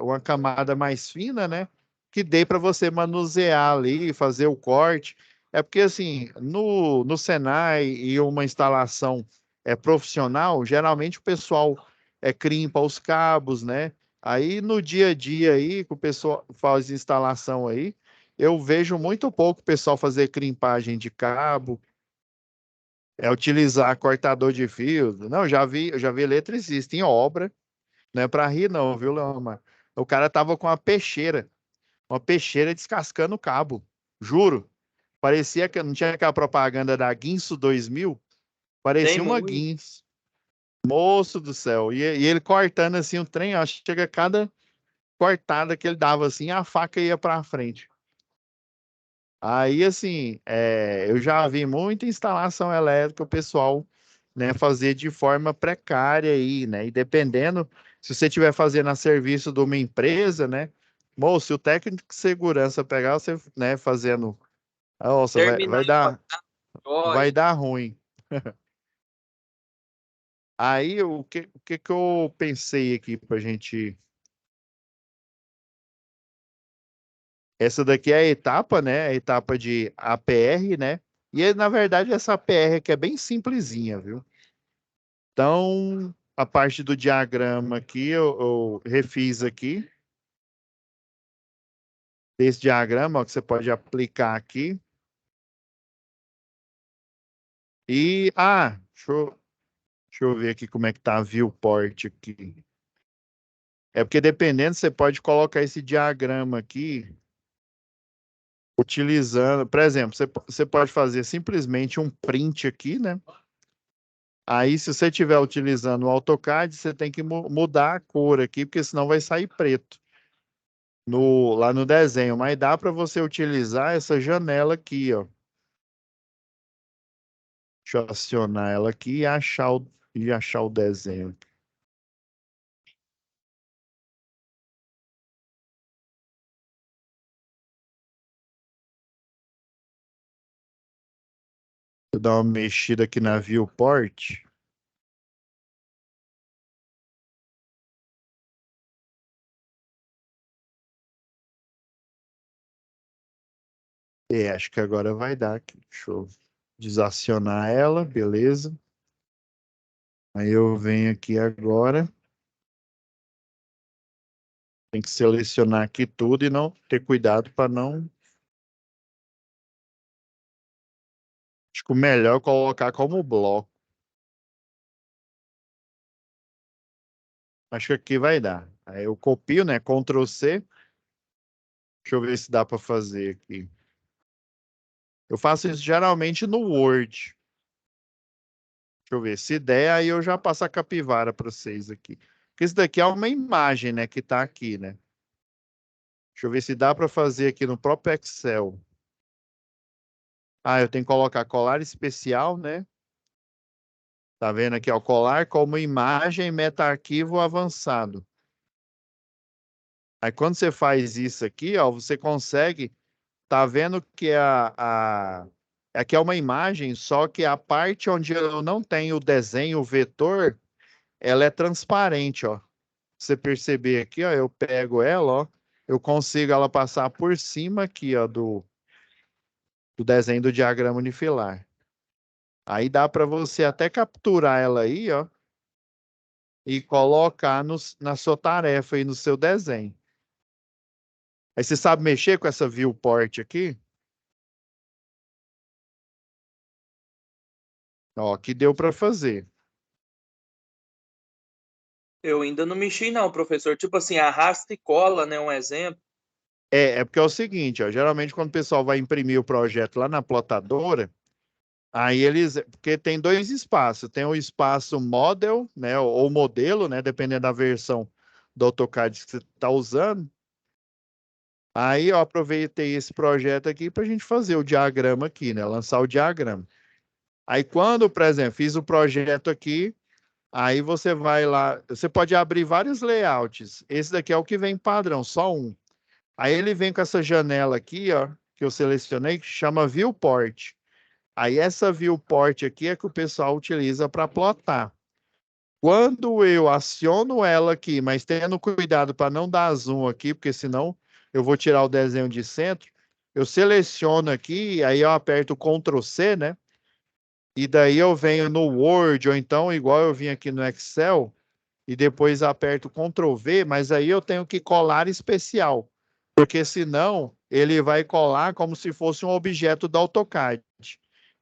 mais fina, né, que dê para você manusear ali, fazer o corte. É porque assim, no Senai e uma instalação profissional, geralmente o pessoal crimpa os cabos, né? Aí no dia a dia aí, que o pessoal faz instalação aí, eu vejo muito pouco o pessoal fazer crimpagem de cabo, utilizar cortador de fio. Não, eu já vi eletricista em obra, não é para rir não, viu, Leomar? O cara tava com uma peixeira descascando o cabo, juro. Parecia que não tinha aquela propaganda da Guinso 2000, Tem parecia uma muito. Guinso. Moço do céu. E ele cortando assim o trem, acho que chega cada cortada que ele dava assim, a faca ia para frente. Aí, assim, eu já vi muita instalação elétrica, o pessoal, né, fazer de forma precária aí, né? E dependendo, se você estiver fazendo a serviço de uma empresa, né? Moço, se o técnico de segurança pegar você, né, fazendo, nossa, vai, Terminar vai em dar, vai joia. dar ruim. Aí, o que que eu pensei aqui pra gente. Essa daqui é a etapa, né? A etapa de APR, né? E na verdade essa APR aqui é bem simplesinha, viu? Então, a parte do diagrama aqui, eu refiz aqui, esse diagrama ó, que você pode aplicar aqui. Deixa eu ver aqui como é que tá a viewport aqui. É porque dependendo, você pode colocar esse diagrama aqui, utilizando, por exemplo, você pode fazer simplesmente um print aqui, né? Aí, se você estiver utilizando o AutoCAD, você tem que mudar a cor aqui, porque senão vai sair preto lá no desenho. Mas dá para você utilizar essa janela aqui, ó. Deixa eu acionar ela aqui e achar o desenho. Vou dar uma mexida aqui na viewport. Acho que agora vai dar aqui. Deixa eu desacionar ela, beleza. Aí eu venho aqui agora. Tem que selecionar aqui tudo e não ter cuidado para não. Acho que o melhor é colocar como bloco. Acho que aqui vai dar. Aí eu copio, né? Ctrl C. Deixa eu ver se dá para fazer aqui. Eu faço isso geralmente no Word. Deixa eu ver. Se der, aí eu já passo a capivara para vocês aqui. Porque isso daqui é uma imagem, né? Que tá aqui, né? Deixa eu ver se dá para fazer aqui no próprio Excel. Eu tenho que colocar colar especial, né? Tá vendo aqui, ó? Colar como imagem meta-arquivo avançado. Aí quando você faz isso aqui, ó, você consegue. Tá vendo que aqui é uma imagem, só que a parte onde eu não tenho o desenho, o vetor, ela é transparente, ó. Você perceber aqui, ó, eu pego ela, ó, eu consigo ela passar por cima aqui, ó, do desenho do diagrama unifilar. Aí dá para você até capturar ela aí, ó, e colocar na sua tarefa aí no seu desenho. Aí você sabe mexer com essa viewport aqui? Ó, que deu para fazer. Eu ainda não mexi, não, professor. Tipo assim, arrasta e cola, né? Um exemplo. É porque é o seguinte, ó, geralmente quando o pessoal vai imprimir o projeto lá na plotadora, aí eles, porque tem dois espaços, tem o espaço model, né, ou modelo, né, dependendo da versão do AutoCAD que você está usando. Aí eu aproveitei esse projeto aqui para a gente fazer o diagrama aqui, né, lançar o diagrama. Aí quando, por exemplo, fiz o projeto aqui, aí você vai lá, você pode abrir vários layouts. Esse daqui é o que vem padrão, só um. Aí ele vem com essa janela aqui, ó, que eu selecionei, que chama Viewport. Aí essa viewport aqui é que o pessoal utiliza para plotar. Quando eu aciono ela aqui, mas tendo cuidado para não dar zoom aqui, porque senão eu vou tirar o desenho de centro, eu seleciono aqui, aí eu aperto Ctrl C, né? E daí eu venho no Word, ou então igual eu vim aqui no Excel, e depois aperto Ctrl V, mas aí eu tenho que colar especial, porque senão ele vai colar como se fosse um objeto do AutoCAD.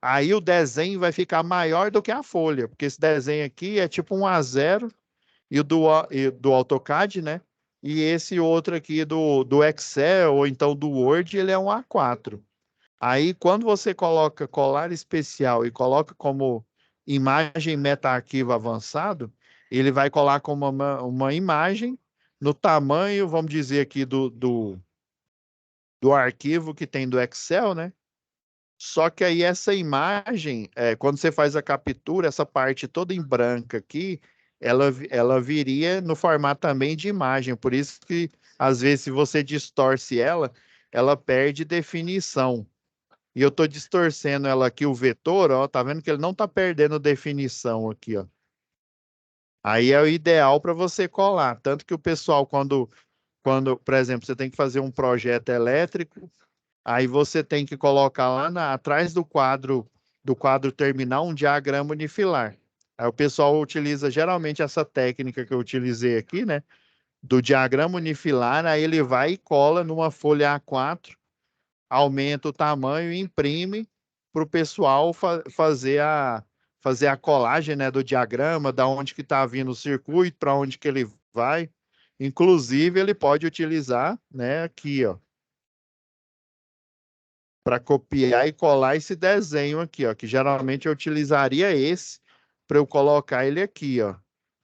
Aí o desenho vai ficar maior do que a folha, porque esse desenho aqui é tipo um A0 e do AutoCAD, né? E esse outro aqui do Excel ou então do Word, ele é um A4. Aí quando você coloca colar especial e coloca como imagem meta-arquivo avançado, ele vai colar como uma imagem no tamanho, vamos dizer aqui, do arquivo que tem do Excel, né? Só que aí essa imagem, quando você faz a captura, essa parte toda em branca aqui, ela viria no formato também de imagem. Por isso que, às vezes, se você distorce ela, ela perde definição. E eu estou distorcendo ela aqui, o vetor, ó, tá vendo que ele não está perdendo definição aqui, ó. Aí é o ideal para você colar. Tanto que o pessoal, por exemplo, você tem que fazer um projeto elétrico, aí você tem que colocar lá atrás do quadro terminal, um diagrama unifilar. Aí o pessoal utiliza geralmente essa técnica que eu utilizei aqui, né? Do diagrama unifilar, aí ele vai e cola numa folha A4, aumenta o tamanho e imprime para o pessoal fazer a colagem, né, do diagrama, da onde que está vindo o circuito, para onde que ele vai. Inclusive, ele pode utilizar, né, aqui, ó, para copiar e colar esse desenho aqui, ó, que geralmente eu utilizaria esse para eu colocar ele aqui, ó.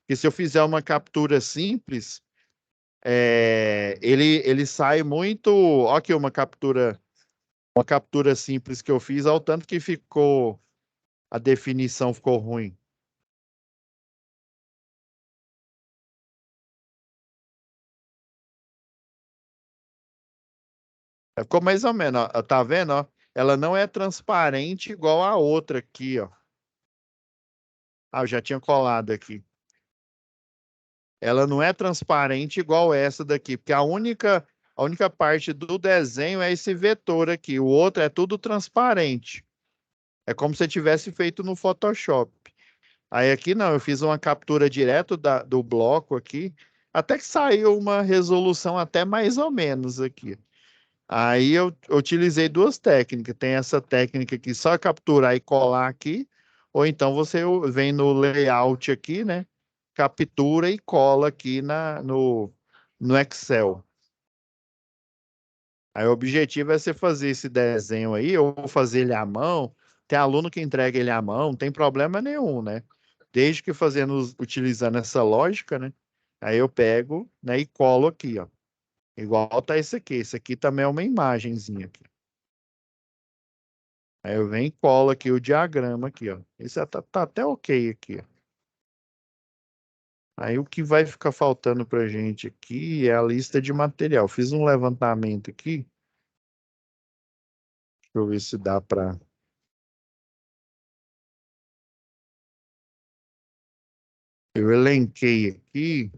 Porque se eu fizer uma captura simples, ele sai muito. Ó, aqui uma captura simples que eu fiz, ao tanto que ficou, a definição ficou ruim. Ficou mais ou menos, ó, tá vendo, ó? Ela não é transparente igual a outra aqui, ó. Ah, eu já tinha colado aqui. Ela não é transparente igual essa daqui, porque a única parte do desenho é esse vetor aqui. O outro é tudo transparente. É como se tivesse feito no Photoshop. Aí aqui não, eu fiz uma captura direto do bloco aqui, até que saiu uma resolução até mais ou menos aqui. Aí eu utilizei duas técnicas. Tem essa técnica aqui, só capturar e colar aqui, ou então você vem no layout aqui, né? Captura e cola aqui no Excel. Aí o objetivo é você fazer esse desenho aí, ou fazer ele à mão. Tem aluno que entrega ele à mão, não tem problema nenhum, né? Desde que utilizando essa lógica, né? Aí eu pego, né, e colo aqui, ó. Igual tá esse aqui. Esse aqui também é uma imagenzinha aqui. Aí eu venho e colo aqui o diagrama aqui, ó. Esse tá até ok aqui, ó. Aí o que vai ficar faltando pra gente aqui é a lista de material. Fiz um levantamento aqui. Deixa eu ver se dá para. Eu elenquei aqui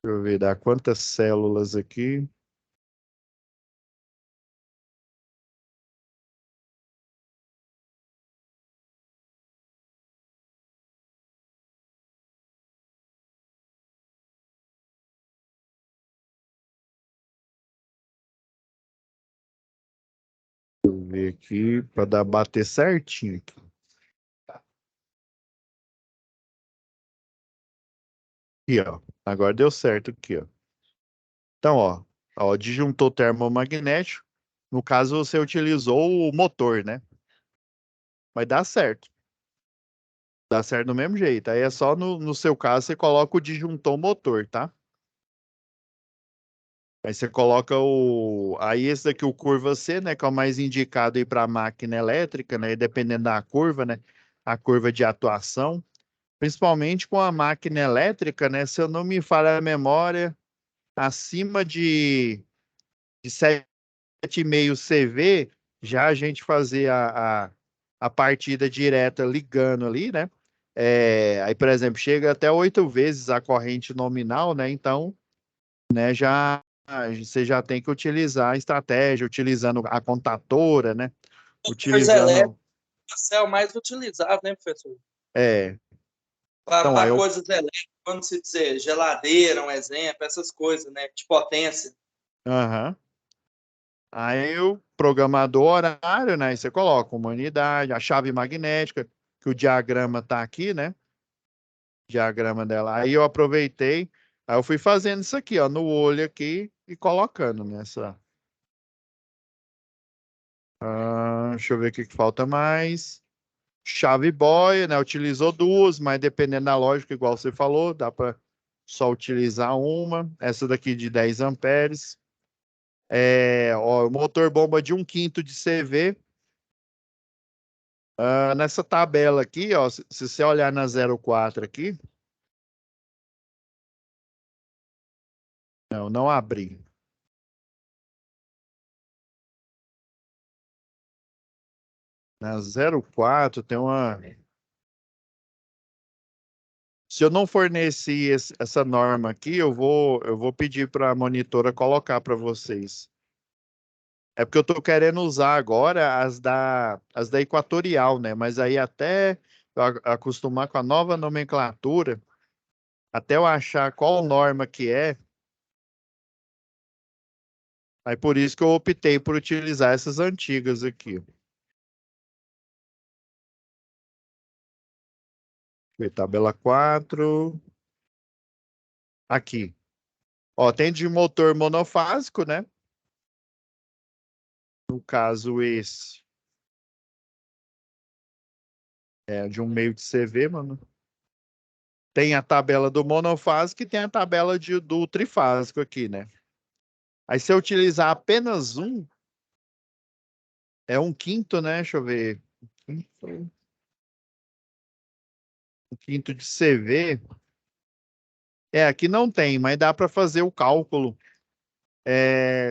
Deixa eu ver, dá quantas células aqui? Deixa eu ver aqui, para dar bater certinho aqui. Aqui, ó. Agora deu certo aqui, ó. Então, ó, disjuntor termomagnético. No caso, você utilizou o motor, né? Mas dá certo. Dá certo do mesmo jeito. Aí é só no seu caso, você coloca o disjuntor motor, tá? Aí você coloca o. Aí esse daqui, o curva C, né? Que é o mais indicado aí para máquina elétrica, né? E dependendo da curva, né? A curva de atuação. Principalmente com a máquina elétrica, né? Se eu não me falha a memória, acima de 7,5 CV, já a gente fazer a partida direta ligando ali, né? Aí, por exemplo, chega até 8 vezes a corrente nominal, né? Então, né, você já tem que utilizar a estratégia, utilizando a contatora, né? Motores elétricos Utilizando. é o mais utilizado, né, professor? É, então, aí Para eu. coisas elétricas, vamos dizer, geladeira, um exemplo, essas coisas, né? De potência. Aham. Aí o programador horário, né? Aí você coloca uma unidade, a chave magnética, que o diagrama tá aqui, né? Diagrama dela. Aí eu aproveitei, aí eu fui fazendo isso aqui, ó, no olho aqui e colocando nessa. Deixa eu ver o que que falta mais. Chave boy, né? Utilizou duas, mas dependendo da lógica, igual você falou, dá para só utilizar uma. Essa daqui de 10 amperes. Ó, motor bomba de 1/5 de CV. Nessa tabela aqui, ó, se você olhar na 04 aqui, não abri. Na 04 tem uma. Se eu não fornecer essa norma aqui, eu vou pedir para a monitora colocar para vocês. É porque eu estou querendo usar agora as da Equatorial, né? Mas aí até eu acostumar com a nova nomenclatura, até eu achar qual norma que é, aí por isso que eu optei por utilizar essas antigas aqui. Tabela 4. Aqui. Ó, tem de motor monofásico, né? No caso, esse é de 1/2 de CV, mano. Tem a tabela do monofásico e tem a tabela do trifásico aqui, né? Aí se eu utilizar apenas um, é 1/5, né? Deixa eu ver. 1/5 de CV. Aqui não tem, mas dá para fazer o cálculo.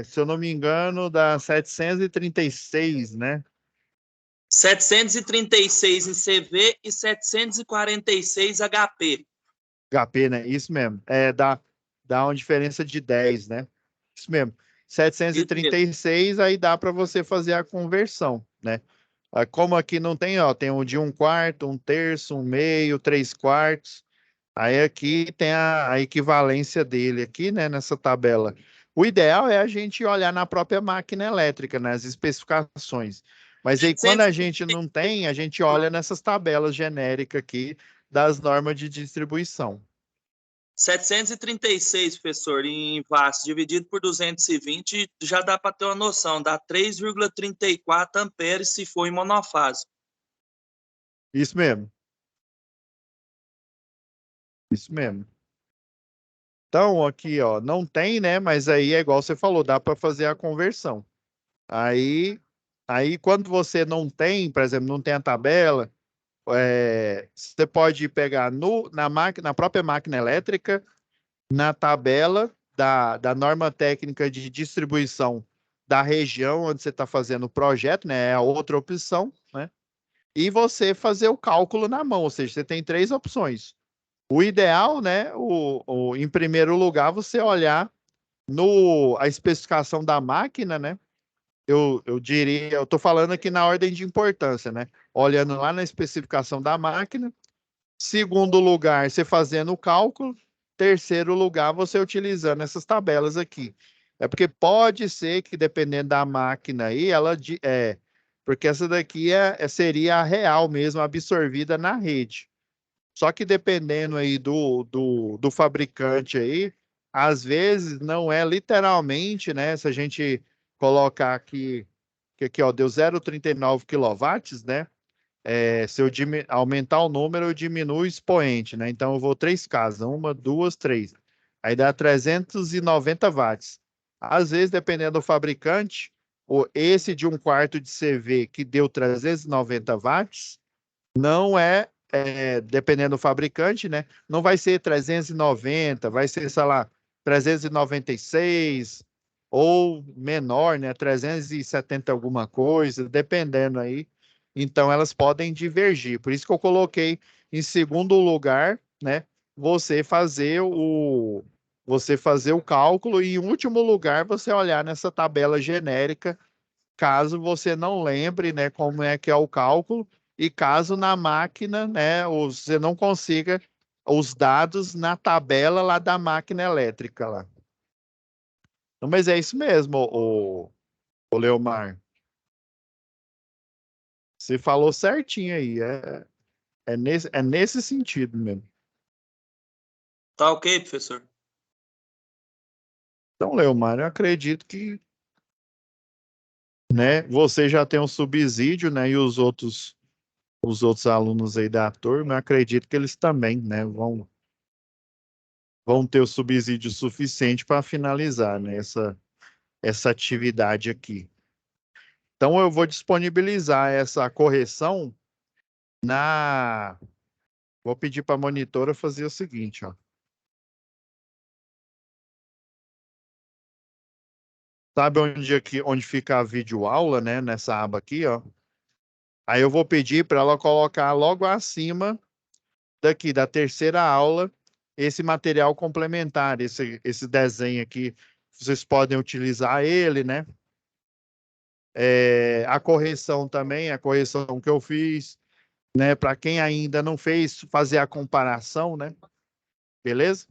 Se eu não me engano, dá 736, né? 736 em CV e 746 HP. HP, né? Isso mesmo. Dá uma diferença de 10, né? Isso mesmo. Isso mesmo. 736, aí dá para você fazer a conversão, né? Como aqui não tem, ó, tem um de 1/4, 1/3, 1/2, 3/4. Aí aqui tem a equivalência dele aqui, né, nessa tabela. O ideal é a gente olhar na própria máquina elétrica, nas especificações. Mas aí quando a gente não tem, a gente olha nessas tabelas genéricas aqui das normas de distribuição. 736, professor, em watts, dividido por 220, já dá para ter uma noção, dá 3,34 amperes se for em monofase. Isso mesmo. Isso mesmo. Então, aqui, ó, não tem, né? Mas aí é igual você falou, dá para fazer a conversão. Aí, aí quando você não tem, por exemplo, não tem a tabela, você pode pegar na própria máquina elétrica, na tabela da norma técnica de distribuição da região onde você está fazendo o projeto, né? É a outra opção, né? E você fazer o cálculo na mão, ou seja, você tem três opções. O ideal, né, em primeiro lugar, você olhar a especificação da máquina, né? Eu diria, eu estou falando aqui na ordem de importância, né? Olhando lá na especificação da máquina. Segundo lugar, você fazendo o cálculo. Terceiro lugar, você utilizando essas tabelas aqui. É porque pode ser que, dependendo da máquina aí, porque essa daqui seria a real mesmo, absorvida na rede. Só que dependendo aí do fabricante aí, às vezes não é literalmente, né? Se a gente colocar aqui, que aqui, ó, deu 0,39 quilowatts, né? Se eu aumentar o número, eu diminuo o expoente, né? Então eu vou três casas, uma, duas, três. Aí dá 390 watts. Às vezes, dependendo do fabricante, esse de um quarto de CV que deu 390 watts, não dependendo do fabricante, né? Não vai ser 390, vai ser, sei lá, 396 ou menor, né? 370 alguma coisa, dependendo aí. Então elas podem divergir. Por isso que eu coloquei em segundo lugar, né? Você fazer o cálculo e em último lugar você olhar nessa tabela genérica caso você não lembre, né, como é que é o cálculo, e caso na máquina, né, você não consiga os dados na tabela lá da máquina elétrica lá. Não, mas é isso mesmo, o Leomar. Você falou certinho aí, é nesse sentido mesmo. Tá ok, professor? Então, Leomar, eu acredito que, né, você já tem um subsídio, né, e os outros alunos aí da turma, eu acredito que eles também, né, vão ter o subsídio suficiente para finalizar, né, essa atividade aqui. Então, eu vou disponibilizar essa correção na. Vou pedir para a monitora fazer o seguinte, ó. Sabe onde fica a videoaula, né? Nessa aba aqui, ó. Aí eu vou pedir para ela colocar logo acima daqui da terceira aula esse material complementar, esse desenho aqui. Vocês podem utilizar ele, né? A correção também, a correção que eu fiz, né? Para quem ainda não fez, fazer a comparação, né? Beleza?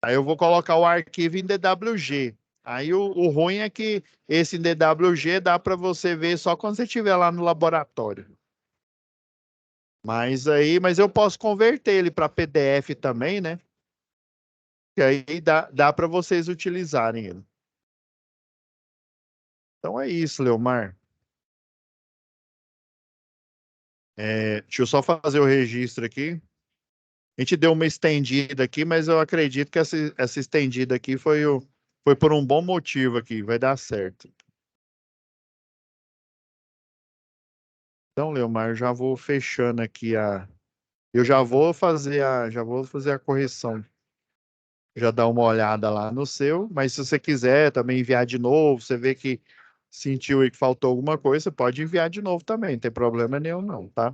Aí eu vou colocar o arquivo em DWG. Aí o ruim é que esse em DWG dá para você ver só quando você estiver lá no laboratório. Mas eu posso converter ele para PDF também, né? Que aí dá para vocês utilizarem ele. Então é isso, Leomar. Deixa eu só fazer o registro aqui. A gente deu uma estendida aqui, mas eu acredito que essa estendida aqui foi por um bom motivo aqui, vai dar certo. Então, Leomar, eu já vou fechando aqui eu já vou fazer a correção. Já dá uma olhada lá no seu, mas se você quiser também enviar de novo, você vê que sentiu aí que faltou alguma coisa, você pode enviar de novo também, não tem problema nenhum não, tá?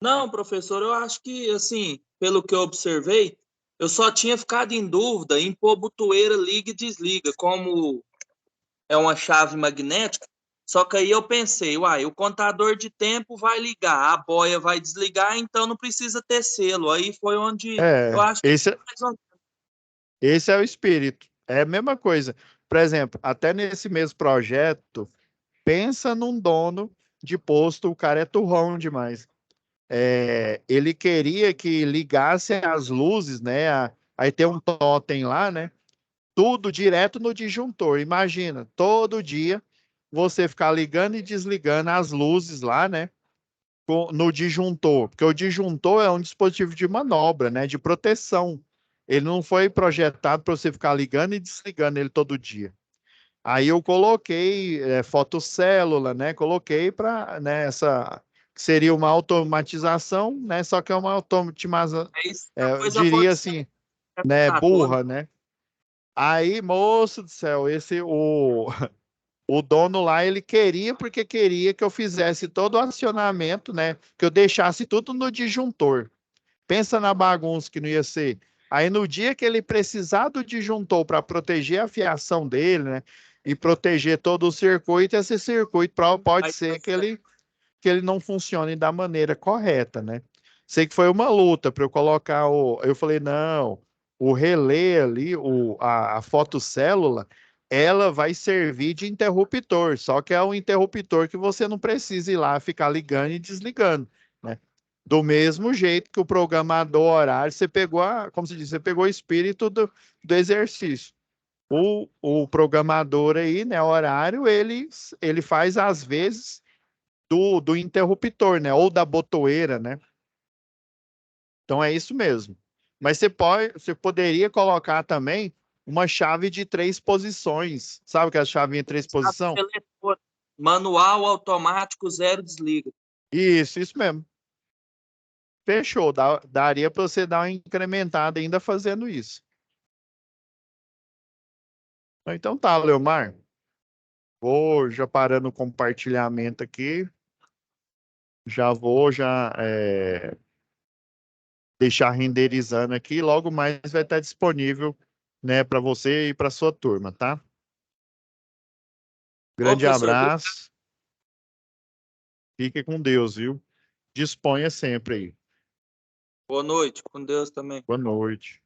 Não, professor, eu acho que, assim, pelo que eu observei, eu só tinha ficado em dúvida em pôr botoeira liga e desliga, como é uma chave magnética. Só que aí eu pensei, uai, o contador de tempo vai ligar, a boia vai desligar, então não precisa ter selo. Aí foi onde eu É, acho que esse, esse é o espírito. É a mesma coisa. Por exemplo, até nesse mesmo projeto, pensa num dono de posto, o cara é turrão demais. Ele queria que ligasse as luzes, né? Aí tem um totem lá, né? Tudo direto no disjuntor. Imagina, todo dia você ficar ligando e desligando as luzes lá, né? No disjuntor, porque o disjuntor é um dispositivo de manobra, né? De proteção. Ele não foi projetado para você ficar ligando e desligando ele todo dia. Aí eu coloquei fotocélula, né? Coloquei para essa que seria uma automatização, né? Só que é uma automatização, é isso que a eu coisa diria pode ser assim, né? toda. Burra, né? Aí, moço do céu, O dono lá, ele queria, porque queria que eu fizesse todo o acionamento, né? Que eu deixasse tudo no disjuntor. Pensa na bagunça que não ia ser. Aí no dia que ele precisar do disjuntor para proteger a fiação dele, né? E proteger todo o circuito, esse circuito pode Aí ser tá que ele não funcione da maneira correta, né? Sei que foi uma luta para eu colocar o. Eu falei, não, o relé ali, a fotocélula, ela vai servir de interruptor, só que é um interruptor que você não precisa ir lá ficar ligando e desligando, né? Do mesmo jeito que o programador horário, você pegou como se diz, você pegou o espírito do exercício. O programador aí, né, horário, ele faz às vezes do interruptor, né? Ou da botoeira, né? Então é isso mesmo. Mas você poderia colocar também uma chave de 3 posições. Sabe que é a chave em 3 posições? telefone. Manual automático, zero desliga. Isso mesmo. Fechou. Daria para você dar uma incrementada ainda fazendo isso. Então tá, Leomar. Vou já parando o compartilhamento aqui. Já vou deixar renderizando aqui. Logo mais vai estar disponível, né, para você e para sua turma, tá? Ô, Grande professor, abraço. Fique com Deus, viu? Disponha sempre aí. boa noite. Com Deus também. Boa noite.